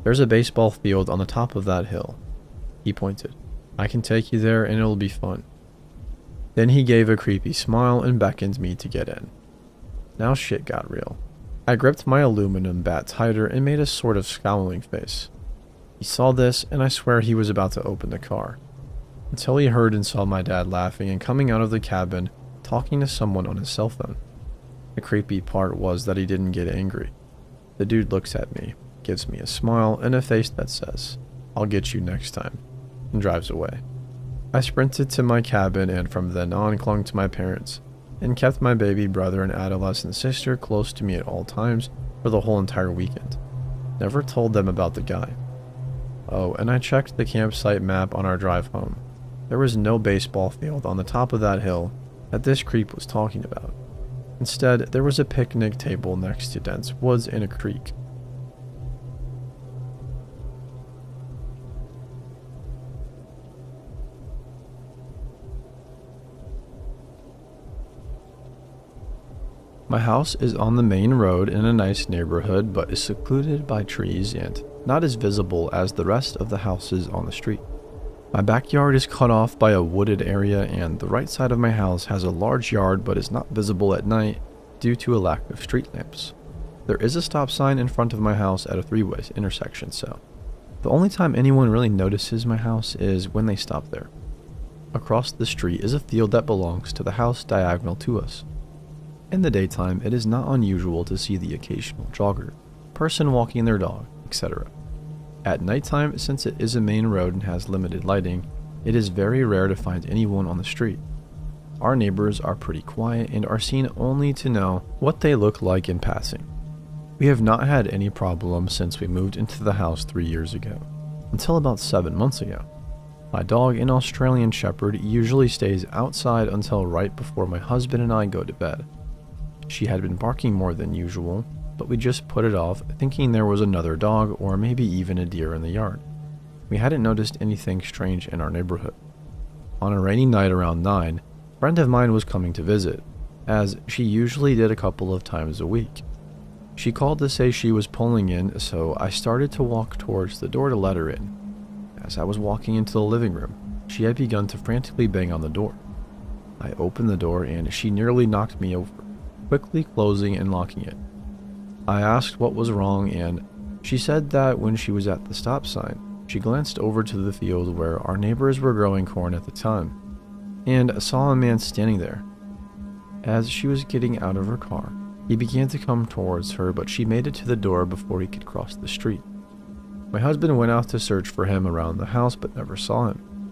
"There's a baseball field on the top of that hill." He pointed. "I can take you there and it'll be fun." Then he gave a creepy smile and beckoned me to get in. Now shit got real. I gripped my aluminum bat tighter and made a sort of scowling face. He saw this, and I swear he was about to open the car, until he heard and saw my dad laughing and coming out of the cabin, talking to someone on his cell phone. The creepy part was that he didn't get angry. The dude looks at me, gives me a smile and a face that says, "I'll get you next time," and drives away. I sprinted to my cabin and from then on clung to my parents, and kept my baby brother and adolescent sister close to me at all times for the whole entire weekend. Never told them about the guy. Oh, and I checked the campsite map on our drive home. There was no baseball field on the top of that hill that this creep was talking about. Instead, there was a picnic table next to dense woods and a creek. My house is on the main road in a nice neighborhood, but is secluded by trees and not as visible as the rest of the houses on the street. My backyard is cut off by a wooded area, and the right side of my house has a large yard but is not visible at night due to a lack of street lamps. There is a stop sign in front of my house at a three-way intersection, so the only time anyone really notices my house is when they stop there. Across the street is a field that belongs to the house diagonal to us. In the daytime, it is not unusual to see the occasional jogger, person walking their dog, etc. At nighttime, since it is a main road and has limited lighting, it is very rare to find anyone on the street. Our neighbors are pretty quiet and are seen only to know what they look like in passing. We have not had any problems since we moved into the house 3 years ago, until about 7 months ago. My dog, an Australian Shepherd, usually stays outside until right before my husband and I go to bed. She had been barking more than usual, but we just put it off, thinking there was another dog or maybe even a deer in the yard. We hadn't noticed anything strange in our neighborhood. On a rainy night around 9, a friend of mine was coming to visit, as she usually did a couple of times a week. She called to say she was pulling in, so I started to walk towards the door to let her in. As I was walking into the living room, she had begun to frantically bang on the door. I opened the door and she nearly knocked me over, quickly closing and locking it. I asked what was wrong, and she said that when she was at the stop sign, she glanced over to the field where our neighbors were growing corn at the time, and saw a man standing there. As she was getting out of her car, he began to come towards her, but she made it to the door before he could cross the street. My husband went out to search for him around the house, but never saw him.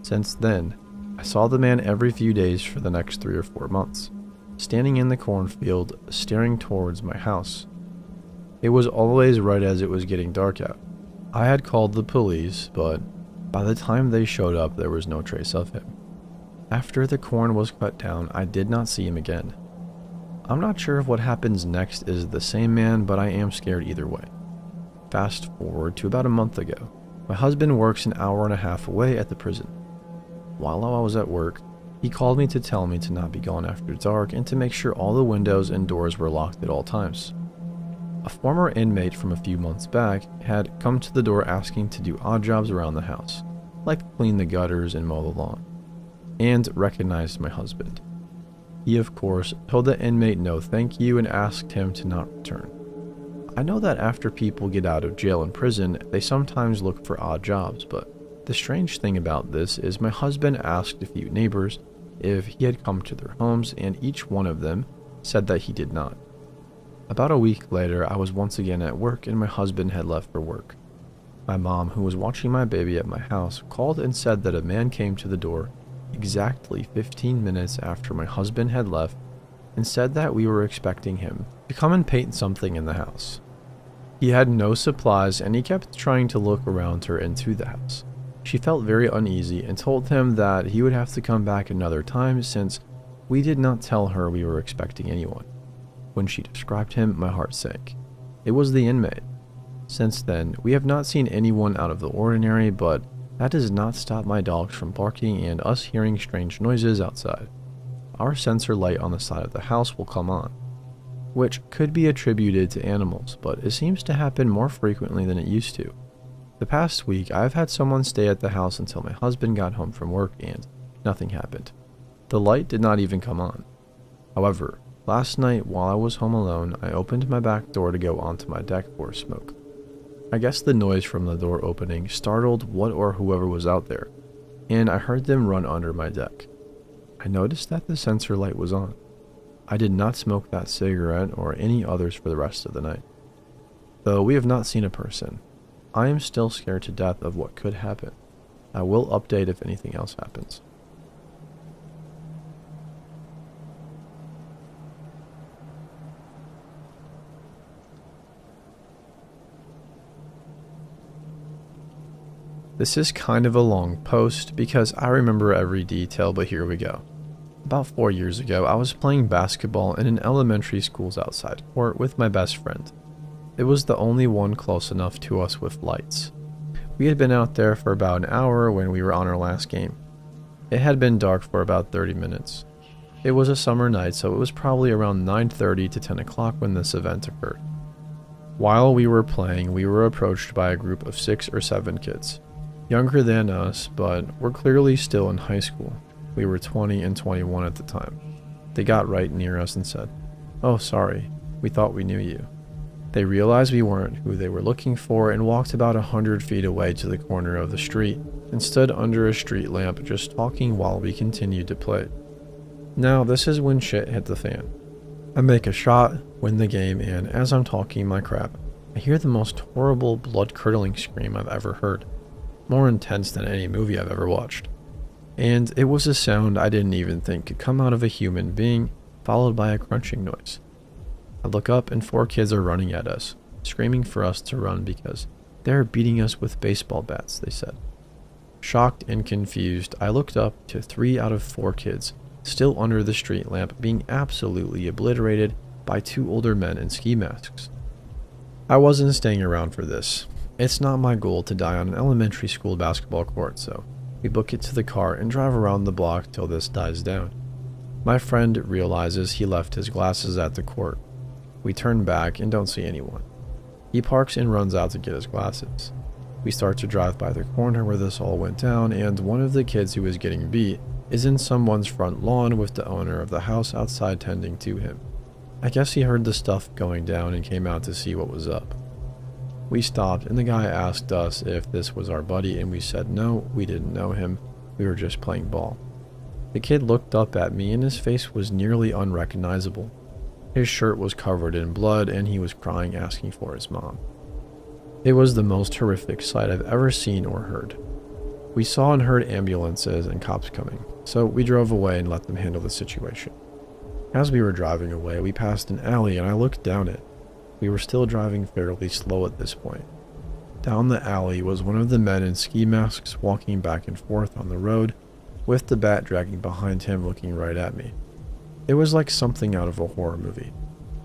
Since then, I saw the man every few days for the next 3 or 4 months, standing in the cornfield, staring towards my house. It was always right as it was getting dark out. I had called the police, but by the time they showed up, there was no trace of him. After the corn was cut down, I did not see him again. I'm not sure if what happens next is the same man, but I am scared either way. Fast forward to about a month ago. My husband works an hour and a half away at the prison. While I was at work, he called me to tell me to not be gone after dark and to make sure all the windows and doors were locked at all times. A former inmate from a few months back had come to the door asking to do odd jobs around the house, like clean the gutters and mow the lawn, and recognized my husband. He, of course, told the inmate no thank you and asked him to not return. I know that after people get out of jail and prison, they sometimes look for odd jobs, but the strange thing about this is my husband asked a few neighbors if he had come to their homes, and each one of them said that he did not. About a week later, I was once again at work and my husband had left for work. My mom, who was watching my baby at my house, called and said that a man came to the door exactly 15 minutes after my husband had left and said that we were expecting him to come and paint something in the house. He had no supplies and he kept trying to look around her and to the house. She felt very uneasy and told him that he would have to come back another time since we did not tell her we were expecting anyone. When she described him, my heart sank. It was the inmate. Since then, we have not seen anyone out of the ordinary, but that does not stop my dogs from barking and us hearing strange noises outside. Our sensor light on the side of the house will come on. which could be attributed to animals, but it seems to happen more frequently than it used to. The past week, I've had someone stay at the house until my husband got home from work and nothing happened. The light did not even come on. However, last night while I was home alone, I opened my back door to go onto my deck for a smoke. I guess the noise from the door opening startled what or whoever was out there, and I heard them run under my deck. I noticed that the sensor light was on. I did not smoke that cigarette or any others for the rest of the night. Though we have not seen a person, I am still scared to death of what could happen. I will update if anything else happens. This is kind of a long post because I remember every detail, but here we go. About 4 years ago, I was playing basketball in an elementary school's outside court with my best friend. It was the only one close enough to us with lights. We had been out there for about an hour when we were on our last game. It had been dark for about 30 minutes. It was a summer night, so it was probably around 9:30 to 10 o'clock when this event occurred. While we were playing, we were approached by a group of 6 or 7 kids. Younger than us, but were clearly still in high school. We were 20 and 21 at the time. They got right near us and said, "Oh, sorry, we thought we knew you." They realized we weren't who they were looking for and walked about 100 feet away to the corner of the street and stood under a street lamp just talking while we continued to play. Now, this is when shit hit the fan. I make a shot, win the game, and as I'm talking my crap, I hear the most horrible, blood-curdling scream I've ever heard. More intense than any movie I've ever watched. And it was a sound I didn't even think could come out of a human being, followed by a crunching noise. I look up and 4 kids are running at us, screaming for us to run because they're beating us with baseball bats, they said. Shocked and confused, I looked up to 3 out of 4 kids, still under the street lamp, being absolutely obliterated by 2 older men in ski masks. I wasn't staying around for this. It's not my goal to die on an elementary school basketball court, so we book it to the car and drive around the block till this dies down. My friend realizes he left his glasses at the court. We turn back and don't see anyone. He parks and runs out to get his glasses. We start to drive by the corner where this all went down, and one of the kids who is getting beat is in someone's front lawn with the owner of the house outside tending to him. I guess he heard the stuff going down and came out to see what was up. We stopped and the guy asked us if this was our buddy, and we said no, we didn't know him, we were just playing ball. The kid looked up at me and his face was nearly unrecognizable. His shirt was covered in blood and he was crying, asking for his mom. It was the most horrific sight I've ever seen or heard. We saw and heard ambulances and cops coming, so we drove away and let them handle the situation. As we were driving away, we passed an alley and I looked down it. We were still driving fairly slow at this point. Down the alley was one of the men in ski masks walking back and forth on the road, with the bat dragging behind him looking right at me. It was like something out of a horror movie.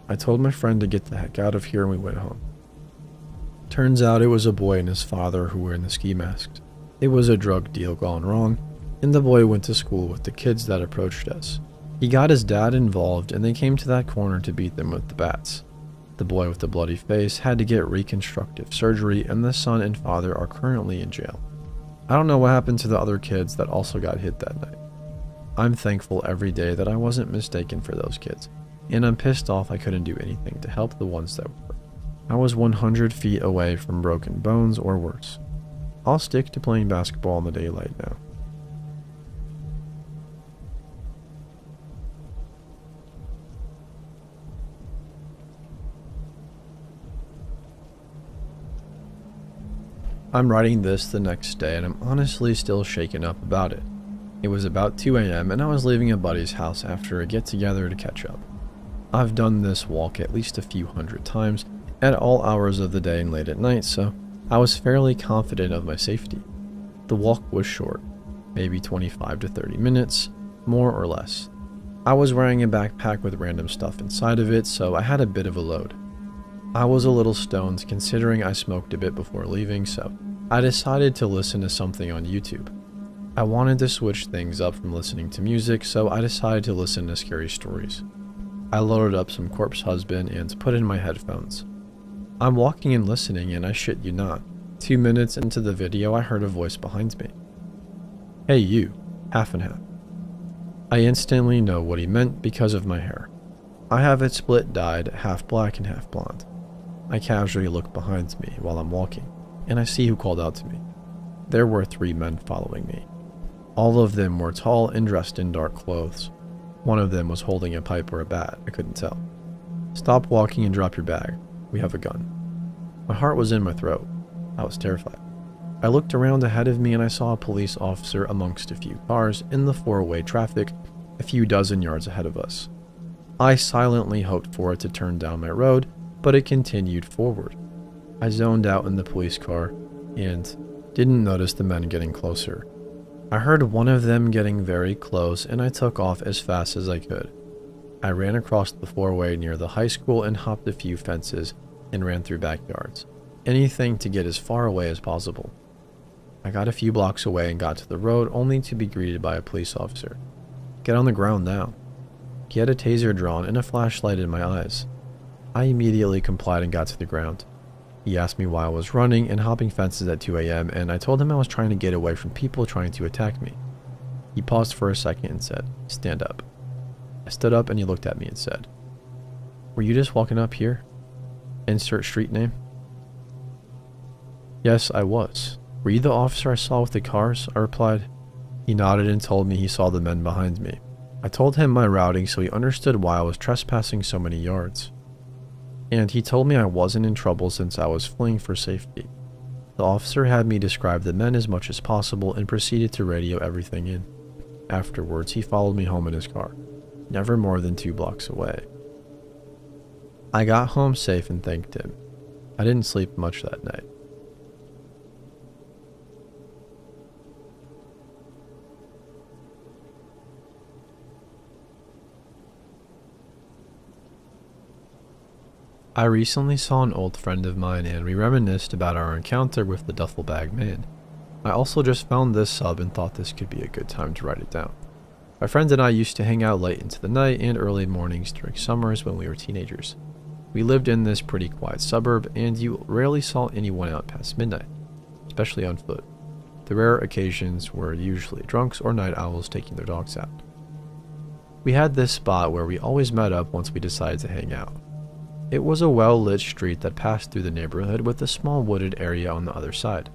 I told my friend to get the heck out of here and we went home. Turns out it was a boy and his father who were in the ski masks. It was a drug deal gone wrong, and the boy went to school with the kids that approached us. He got his dad involved and they came to that corner to beat them with the bats. The boy with the bloody face had to get reconstructive surgery, and the son and father are currently in jail. I don't know what happened to the other kids that also got hit that night. I'm thankful every day that I wasn't mistaken for those kids, and I'm pissed off I couldn't do anything to help the ones that were. I was 100 feet away from broken bones or worse. I'll stick to playing basketball in the daylight now. I'm writing this the next day and I'm honestly still shaken up about it. It was about 2 a.m. and I was leaving a buddy's house after a get-together to catch up. I've done this walk at least a few hundred times at all hours of the day and late at night, so I was fairly confident of my safety. The walk was short, maybe 25 to 30 minutes, more or less. I was wearing a backpack with random stuff inside of it, so I had a bit of a load. I was a little stoned considering I smoked a bit before leaving, so I decided to listen to something on YouTube. I wanted to switch things up from listening to music, so I decided to listen to scary stories. I loaded up some Corpse Husband and put in my headphones. I'm walking and listening, and I shit you not, 2 minutes into the video I heard a voice behind me. "Hey you, half and half." I instantly know what he meant because of my hair. I have it split dyed, half black and half blonde. I casually look behind me while I'm walking, and I see who called out to me. There were 3 men following me. All of them were tall and dressed in dark clothes. One of them was holding a pipe or a bat, I couldn't tell. "Stop walking and drop your bag. We have a gun." My heart was in my throat. I was terrified. I looked around ahead of me and I saw a police officer amongst a few cars in the 4-way traffic a few dozen yards ahead of us. I silently hoped for it to turn down my road, but it continued forward. I zoned out in the police car and didn't notice the men getting closer. I heard one of them getting very close and I took off as fast as I could. I ran across the 4-way near the high school and hopped a few fences and ran through backyards. Anything to get as far away as possible. I got a few blocks away and got to the road only to be greeted by a police officer. "Get on the ground now." He had a taser drawn and a flashlight in my eyes. I immediately complied and got to the ground. He asked me why I was running and hopping fences at 2 a.m. and I told him I was trying to get away from people trying to attack me. He paused for a second and said, "Stand up." I stood up and he looked at me and said, "Were you just walking up here? Insert street name." "Yes, I was." "Were you the officer I saw with the cars?" I replied. He nodded and told me he saw the men behind me. I told him my routing so he understood why I was trespassing so many yards. And he told me I wasn't in trouble since I was fleeing for safety. The officer had me describe the men as much as possible and proceeded to radio everything in. Afterwards, he followed me home in his car, never more than 2 blocks away. I got home safe and thanked him. I didn't sleep much that night. I recently saw an old friend of mine and we reminisced about our encounter with the duffel bag man. I also just found this sub and thought this could be a good time to write it down. My friends and I used to hang out late into the night and early mornings during summers when we were teenagers. We lived in this pretty quiet suburb and you rarely saw anyone out past midnight, especially on foot. The rare occasions were usually drunks or night owls taking their dogs out. We had this spot where we always met up once we decided to hang out. It was a well-lit street that passed through the neighborhood with a small wooded area on the other side.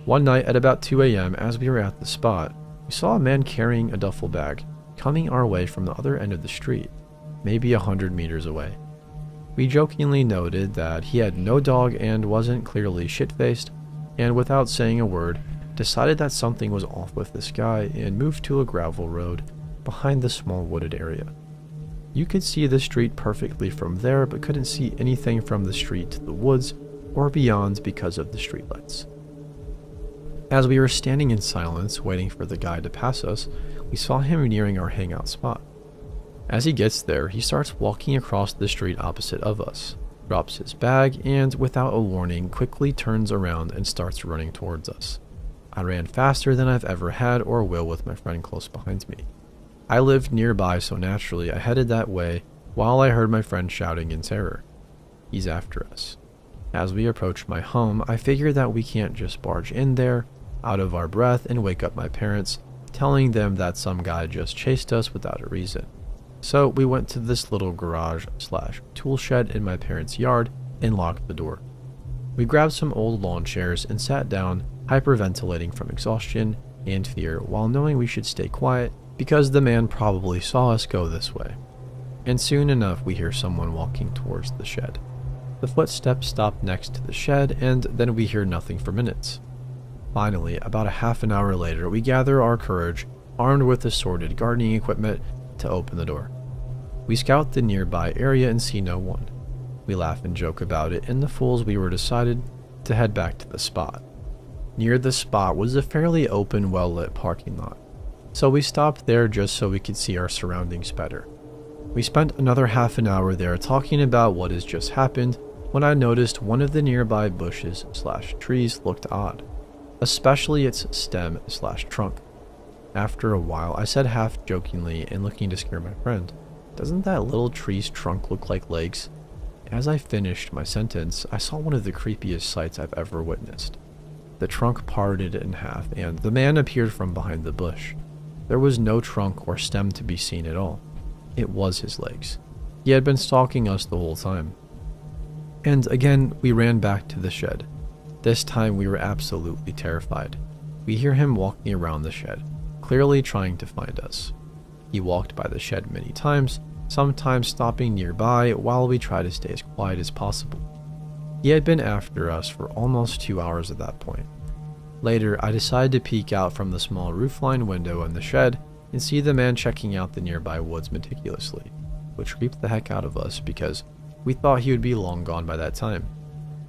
One night at about 2 a.m. as we were at the spot, we saw a man carrying a duffel bag coming our way from the other end of the street, maybe 100 meters away. We jokingly noted that he had no dog and wasn't clearly shit-faced, and without saying a word, decided that something was off with this guy and moved to a gravel road behind the small wooded area. You could see the street perfectly from there, but couldn't see anything from the street to the woods or beyond because of the streetlights. As we were standing in silence, waiting for the guy to pass us, we saw him nearing our hangout spot. As he gets there, he starts walking across the street opposite of us, drops his bag, and without a warning, quickly turns around and starts running towards us. I ran faster than I've ever had or will with my friend close behind me. I lived nearby, so naturally I headed that way while I heard my friend shouting in terror. He's after us. As we approached my home, I figured that we can't just barge in there, out of our breath, and wake up my parents, telling them that some guy just chased us without a reason. So we went to this little garage/tool shed in my parents' yard and locked the door. We grabbed some old lawn chairs and sat down, hyperventilating from exhaustion and fear while knowing we should stay quiet because the man probably saw us go this way. And soon enough we hear someone walking towards the shed. The footsteps stop next to the shed and then we hear nothing for minutes. Finally, about a half an hour later, we gather our courage, armed with assorted gardening equipment, to open the door. We scout the nearby area and see no one. We laugh and joke about it, and the fools we were decided to head back to the spot. Near the spot was a fairly open, well-lit parking lot, so we stopped there just so we could see our surroundings better. We spent another half an hour there talking about what has just happened when I noticed one of the nearby bushes/trees looked odd, especially its stem/trunk. After a while, I said half jokingly and looking to scare my friend, Doesn't that little tree's trunk look like legs? As I finished my sentence, I saw one of the creepiest sights I've ever witnessed. The trunk parted in half, and the man appeared from behind the bush. There was no trunk or stem to be seen at all. It was his legs. He had been stalking us the whole time. And again, we ran back to the shed. This time we were absolutely terrified. We hear him walking around the shed, clearly trying to find us. He walked by the shed many times, sometimes stopping nearby while we tried to stay as quiet as possible. He had been after us for almost 2 hours at that point. Later, I decided to peek out from the small roofline window in the shed and see the man checking out the nearby woods meticulously, which creeped the heck out of us because we thought he would be long gone by that time.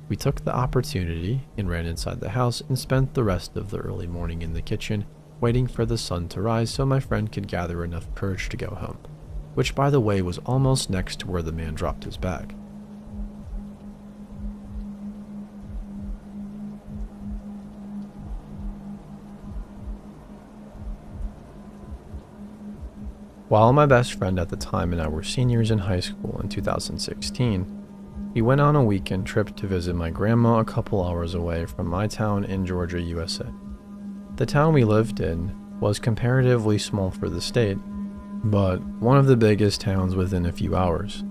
We took the opportunity and ran inside the house and spent the rest of the early morning in the kitchen waiting for the sun to rise so my friend could gather enough courage to go home, which by the way was almost next to where the man dropped his bag. While my best friend at the time and I were seniors in high school in 2016, we went on a weekend trip to visit my grandma a couple hours away from my town in Georgia, USA. The town we lived in was comparatively small for the state, but one of the biggest towns within a few hours.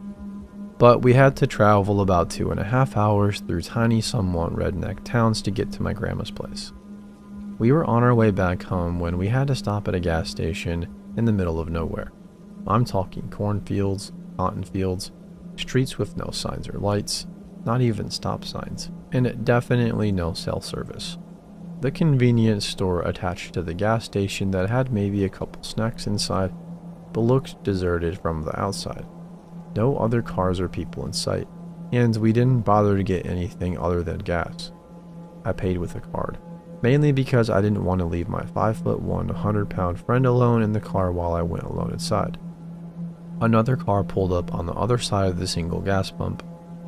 But we had to travel about 2.5 hours through tiny, somewhat redneck towns to get to my grandma's place. We were on our way back home when we had to stop at a gas station in the middle of nowhere. I'm talking cornfields, cotton fields, streets with no signs or lights, not even stop signs, and definitely no cell service. The convenience store attached to the gas station that had maybe a couple snacks inside, but looked deserted from the outside. No other cars or people in sight, and we didn't bother to get anything other than gas. I paid with a card, mainly because I didn't want to leave my 5'1", 100-pound friend alone in the car while I went alone inside. Another car pulled up on the other side of the single gas pump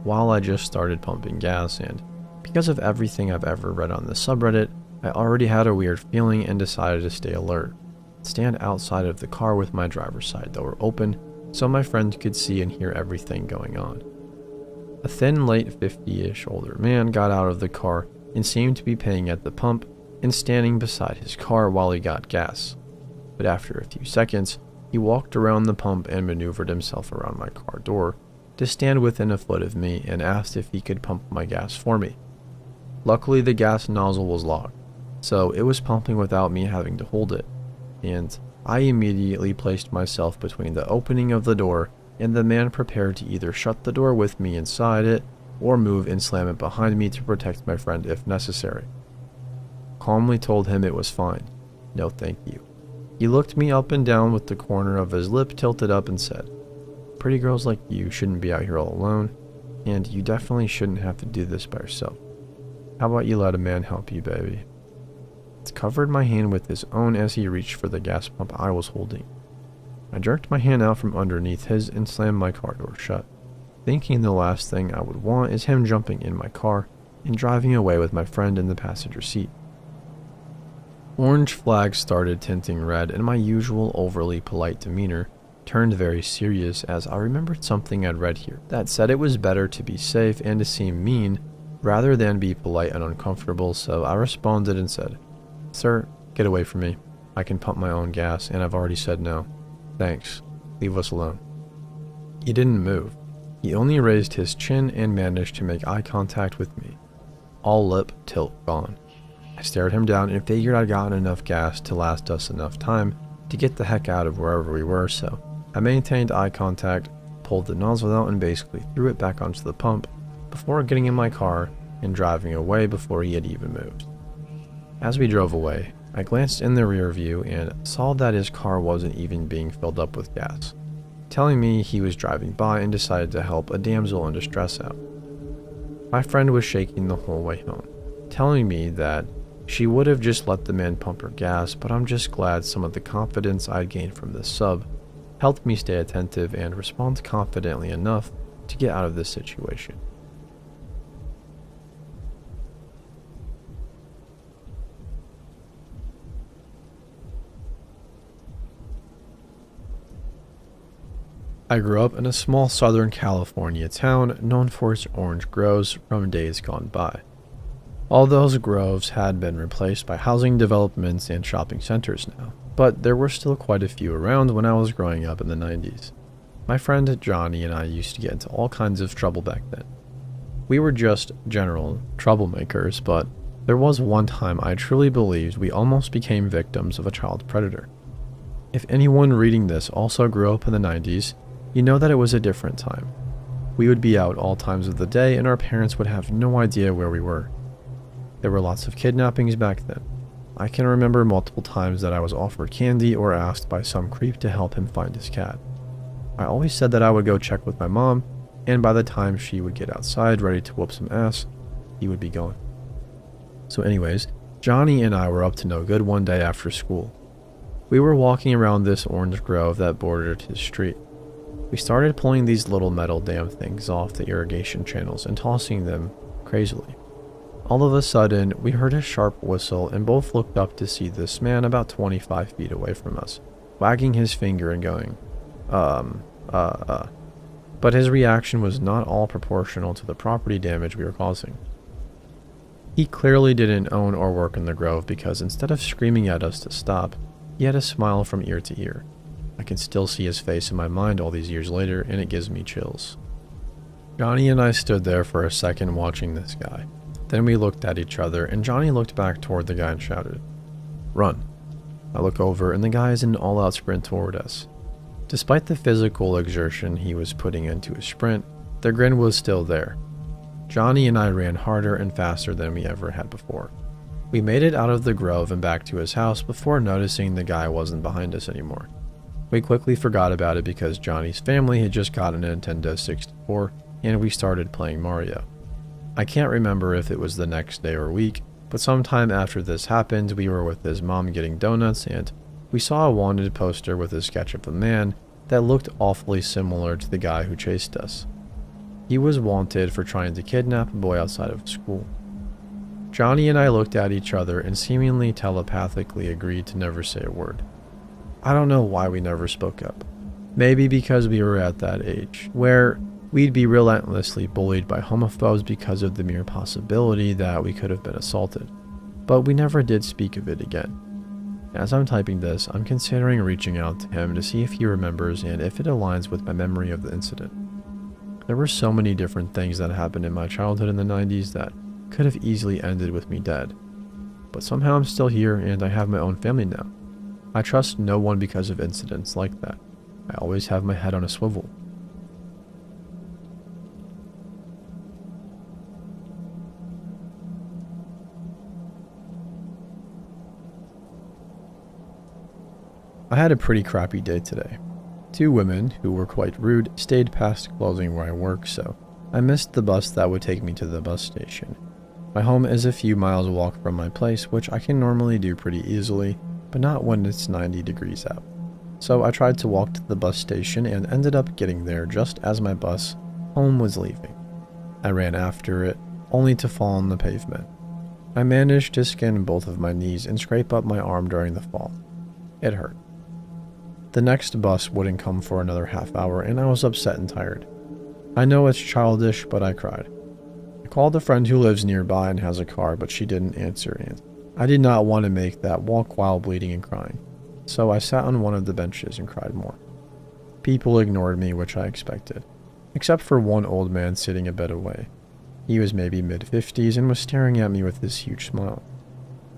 while I just started pumping gas, and because of everything I've ever read on the subreddit, I already had a weird feeling and decided to stay alert. Stand outside of the car with my driver's side door open so my friend could see and hear everything going on. A thin, late 50-ish older man got out of the car and seemed to be paying at the pump and standing beside his car while he got gas. But after a few seconds, he walked around the pump and maneuvered himself around my car door to stand within a foot of me and asked if he could pump my gas for me. Luckily, the gas nozzle was locked, so it was pumping without me having to hold it, and I immediately placed myself between the opening of the door and the man prepared to either shut the door with me inside it or move and slam it behind me to protect my friend if necessary. Calmly told him it was fine. No thank you. He looked me up and down with the corner of his lip tilted up and said, "Pretty girls like you shouldn't be out here all alone, and you definitely shouldn't have to do this by yourself. How about you let a man help you, baby?" He covered my hand with his own as he reached for the gas pump I was holding. I jerked my hand out from underneath his and slammed my car door shut, thinking the last thing I would want is him jumping in my car and driving away with my friend in the passenger seat. Orange flags started tinting red, and my usual overly polite demeanor turned very serious as I remembered something I'd read here that said it was better to be safe and to seem mean rather than be polite and uncomfortable, so I responded and said, "Sir, get away from me. I can pump my own gas, and I've already said no. Thanks. Leave us alone." He didn't move. He only raised his chin and managed to make eye contact with me. All lip tilt gone. I stared him down and figured I'd gotten enough gas to last us enough time to get the heck out of wherever we were, so I maintained eye contact, pulled the nozzle out and basically threw it back onto the pump before getting in my car and driving away before he had even moved. As we drove away, I glanced in the rear view and saw that his car wasn't even being filled up with gas, telling me he was driving by and decided to help a damsel in distress out. My friend was shaking the whole way home, telling me that she would have just let the man pump her gas, but I'm just glad some of the confidence I'd gained from this sub helped me stay attentive and respond confidently enough to get out of this situation. I grew up in a small Southern California town known for its orange groves from days gone by. All those groves had been replaced by housing developments and shopping centers now, but there were still quite a few around when I was growing up in the 90s. My friend Johnny and I used to get into all kinds of trouble back then. We were just general troublemakers, but there was one time I truly believed we almost became victims of a child predator. If anyone reading this also grew up in the 90s, you know that it was a different time. We would be out all times of the day and our parents would have no idea where we were. There were lots of kidnappings back then. I can remember multiple times that I was offered candy or asked by some creep to help him find his cat. I always said that I would go check with my mom, and by the time she would get outside ready to whoop some ass, he would be gone. So anyways, Johnny and I were up to no good one day after school. We were walking around this orange grove that bordered his street. We started pulling these little metal dam things off the irrigation channels and tossing them crazily. All of a sudden, we heard a sharp whistle and both looked up to see this man about 25 feet away from us, wagging his finger and going, But his reaction was not all proportional to the property damage we were causing. He clearly didn't own or work in the grove because instead of screaming at us to stop, he had a smile from ear to ear. I can still see his face in my mind all these years later, and it gives me chills. Johnny and I stood there for a second watching this guy. Then we looked at each other, and Johnny looked back toward the guy and shouted, "Run." I look over, and the guy is in an all-out sprint toward us. Despite the physical exertion he was putting into his sprint, the grin was still there. Johnny and I ran harder and faster than we ever had before. We made it out of the grove and back to his house before noticing the guy wasn't behind us anymore. We quickly forgot about it because Johnny's family had just gotten a Nintendo 64 and we started playing Mario. I can't remember if it was the next day or week, but sometime after this happened, we were with his mom getting donuts and we saw a wanted poster with a sketch of a man that looked awfully similar to the guy who chased us. He was wanted for trying to kidnap a boy outside of school. Johnny and I looked at each other and seemingly telepathically agreed to never say a word. I don't know why we never spoke up. Maybe because we were at that age, where we'd be relentlessly bullied by homophobes because of the mere possibility that we could have been assaulted. But we never did speak of it again. As I'm typing this, I'm considering reaching out to him to see if he remembers and if it aligns with my memory of the incident. There were so many different things that happened in my childhood in the 90s that could have easily ended with me dead. But somehow I'm still here and I have my own family now. I trust no one because of incidents like that. I always have my head on a swivel. I had a pretty crappy day today. Two women, who were quite rude, stayed past closing where I work, so I missed the bus that would take me to the bus station. My home is a few miles walk from my place, which I can normally do pretty easily, but not when it's 90 degrees out. So I tried to walk to the bus station and ended up getting there just as my bus home was leaving. I ran after it, only to fall on the pavement. I managed to skin both of my knees and scrape up my arm during the fall. It hurt. The next bus wouldn't come for another half hour, and I was upset and tired. I know it's childish, but I cried. I called a friend who lives nearby and has a car, but she didn't answer, and I did not want to make that walk while bleeding and crying. So I sat on one of the benches and cried more. People ignored me, which I expected, except for one old man sitting a bit away. He was maybe mid-50s and was staring at me with this huge smile.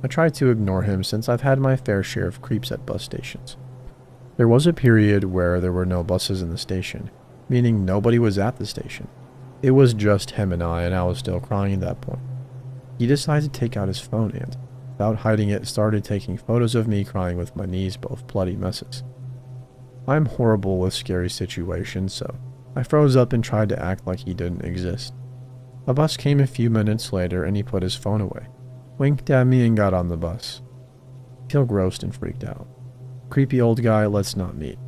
I tried to ignore him since I've had my fair share of creeps at bus stations. There was a period where there were no buses in the station, meaning nobody was at the station. It was just him and I was still crying at that point. He decided to take out his phone and, without hiding it, started taking photos of me crying with my knees both bloody messes. I'm horrible with scary situations, so I froze up and tried to act like he didn't exist. A bus came a few minutes later and he put his phone away, winked at me and got on the bus. I feel grossed and freaked out. Creepy old guy, let's not meet.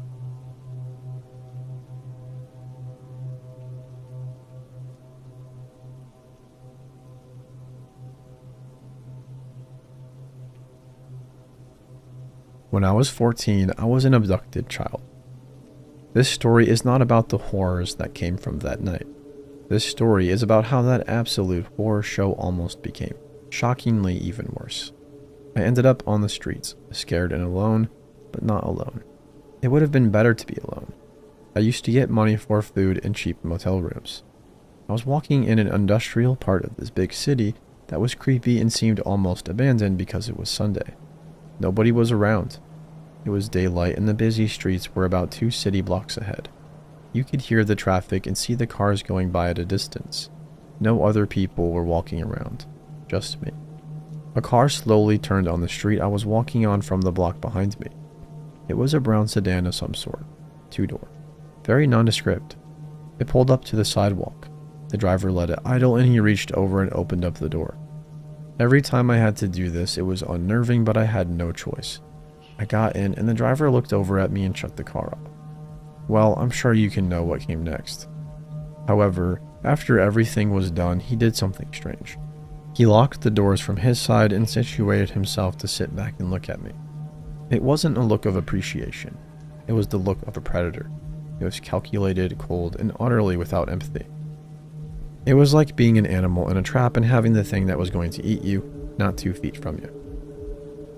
When I was 14, I was an abducted child. This story is not about the horrors that came from that night. This story is about how that absolute horror show almost became, shockingly even worse. I ended up on the streets, scared and alone, but not alone. It would have been better to be alone. I used to get money for food and cheap motel rooms. I was walking in an industrial part of this big city that was creepy and seemed almost abandoned because it was Sunday. Nobody was around. It was daylight and the busy streets were about 2 city blocks ahead. You could hear the traffic and see the cars going by at a distance. No other people were walking around. Just me. A car slowly turned on the street I was walking on from the block behind me. It was a brown sedan of some sort. 2-door. Very nondescript. It pulled up to the sidewalk. The driver let it idle and he reached over and opened up the door. Every time I had to do this, it was unnerving, but I had no choice. I got in and the driver looked over at me and shut the car off. Well, I'm sure you can know what came next. However, after everything was done, he did something strange. He locked the doors from his side and situated himself to sit back and look at me. It wasn't a look of appreciation. It was the look of a predator. It was calculated, cold, and utterly without empathy. It was like being an animal in a trap and having the thing that was going to eat you not 2 feet from you.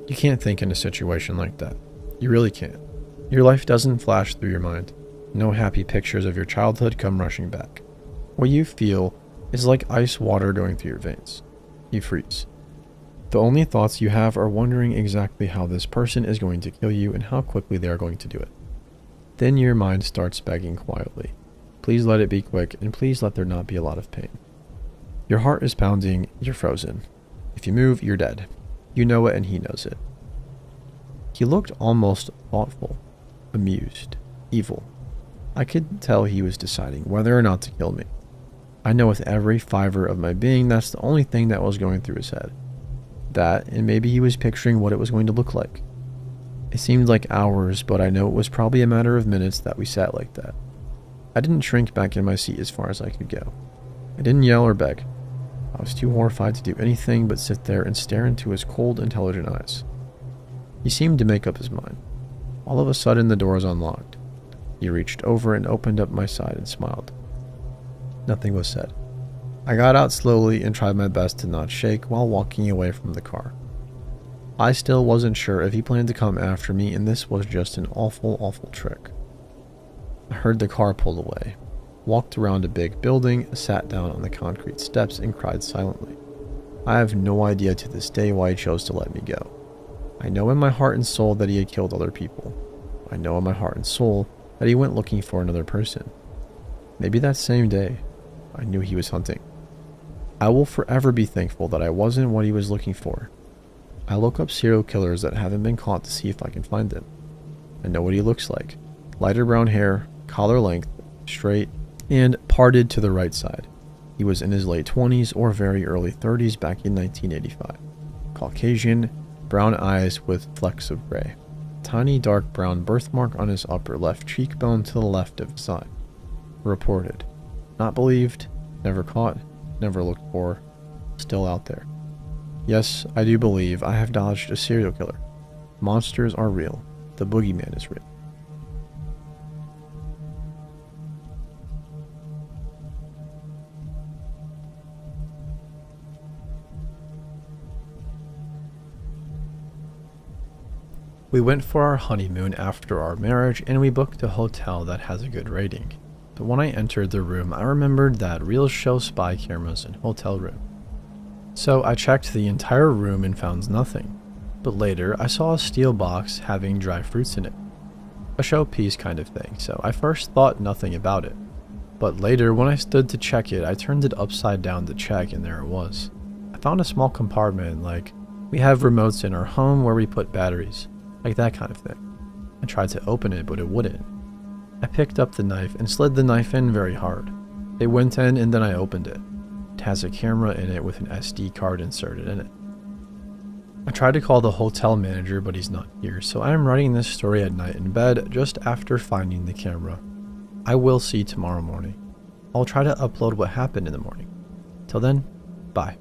You can't think in a situation like that. You really can't. Your life doesn't flash through your mind. No happy pictures of your childhood come rushing back. What you feel is like ice water going through your veins. You freeze. The only thoughts you have are wondering exactly how this person is going to kill you and how quickly they are going to do it. Then your mind starts begging quietly. Please let it be quick, and please let there not be a lot of pain. Your heart is pounding, you're frozen. If you move, you're dead. You know it and he knows it. He looked almost thoughtful, amused, evil. I could tell he was deciding whether or not to kill me. I know with every fiber of my being that's the only thing that was going through his head. That, and maybe he was picturing what it was going to look like. It seemed like hours, but I know it was probably a matter of minutes that we sat like that. I didn't shrink back in my seat as far as I could go. I didn't yell or beg. I was too horrified to do anything but sit there and stare into his cold, intelligent eyes. He seemed to make up his mind. All of a sudden, the door was unlocked. He reached over and opened up my side and smiled. Nothing was said. I got out slowly and tried my best to not shake while walking away from the car. I still wasn't sure if he planned to come after me, and this was just an awful, awful trick. I heard the car pull away, walked around a big building, sat down on the concrete steps, and cried silently. I have no idea to this day why he chose to let me go. I know in my heart and soul that he had killed other people. I know in my heart and soul that he went looking for another person. Maybe that same day, I knew he was hunting. I will forever be thankful that I wasn't what he was looking for. I look up serial killers that haven't been caught to see if I can find them. I know what he looks like. Lighter brown hair, collar length, straight, and parted to the right side. He was in his late 20s or very early 30s back in 1985. Caucasian, brown eyes with flecks of gray. Tiny dark brown birthmark on his upper left cheekbone to the left of his eye. Reported. Not believed, never caught, never looked for, still out there. Yes, I do believe I have dodged a serial killer. Monsters are real. The boogeyman is real. We went for our honeymoon after our marriage, and we booked a hotel that has a good rating. But when I entered the room, I remembered that reels show spy cameras in hotel room. So I checked the entire room and found nothing. But later, I saw a steel box having dry fruits in it. A showpiece kind of thing, so I first thought nothing about it. But later, when I stood to check it, I turned it upside down to check, and there it was. I found a small compartment, like we have remotes in our home where we put batteries. Like that kind of thing. I tried to open it, but it wouldn't. I picked up the knife and slid the knife in very hard. It went in and then I opened it. It has a camera in it with an SD card inserted in it. I tried to call the hotel manager, but he's not here, so I am writing this story at night in bed just after finding the camera. I will see tomorrow morning. I'll try to upload what happened in the morning. Till then, bye.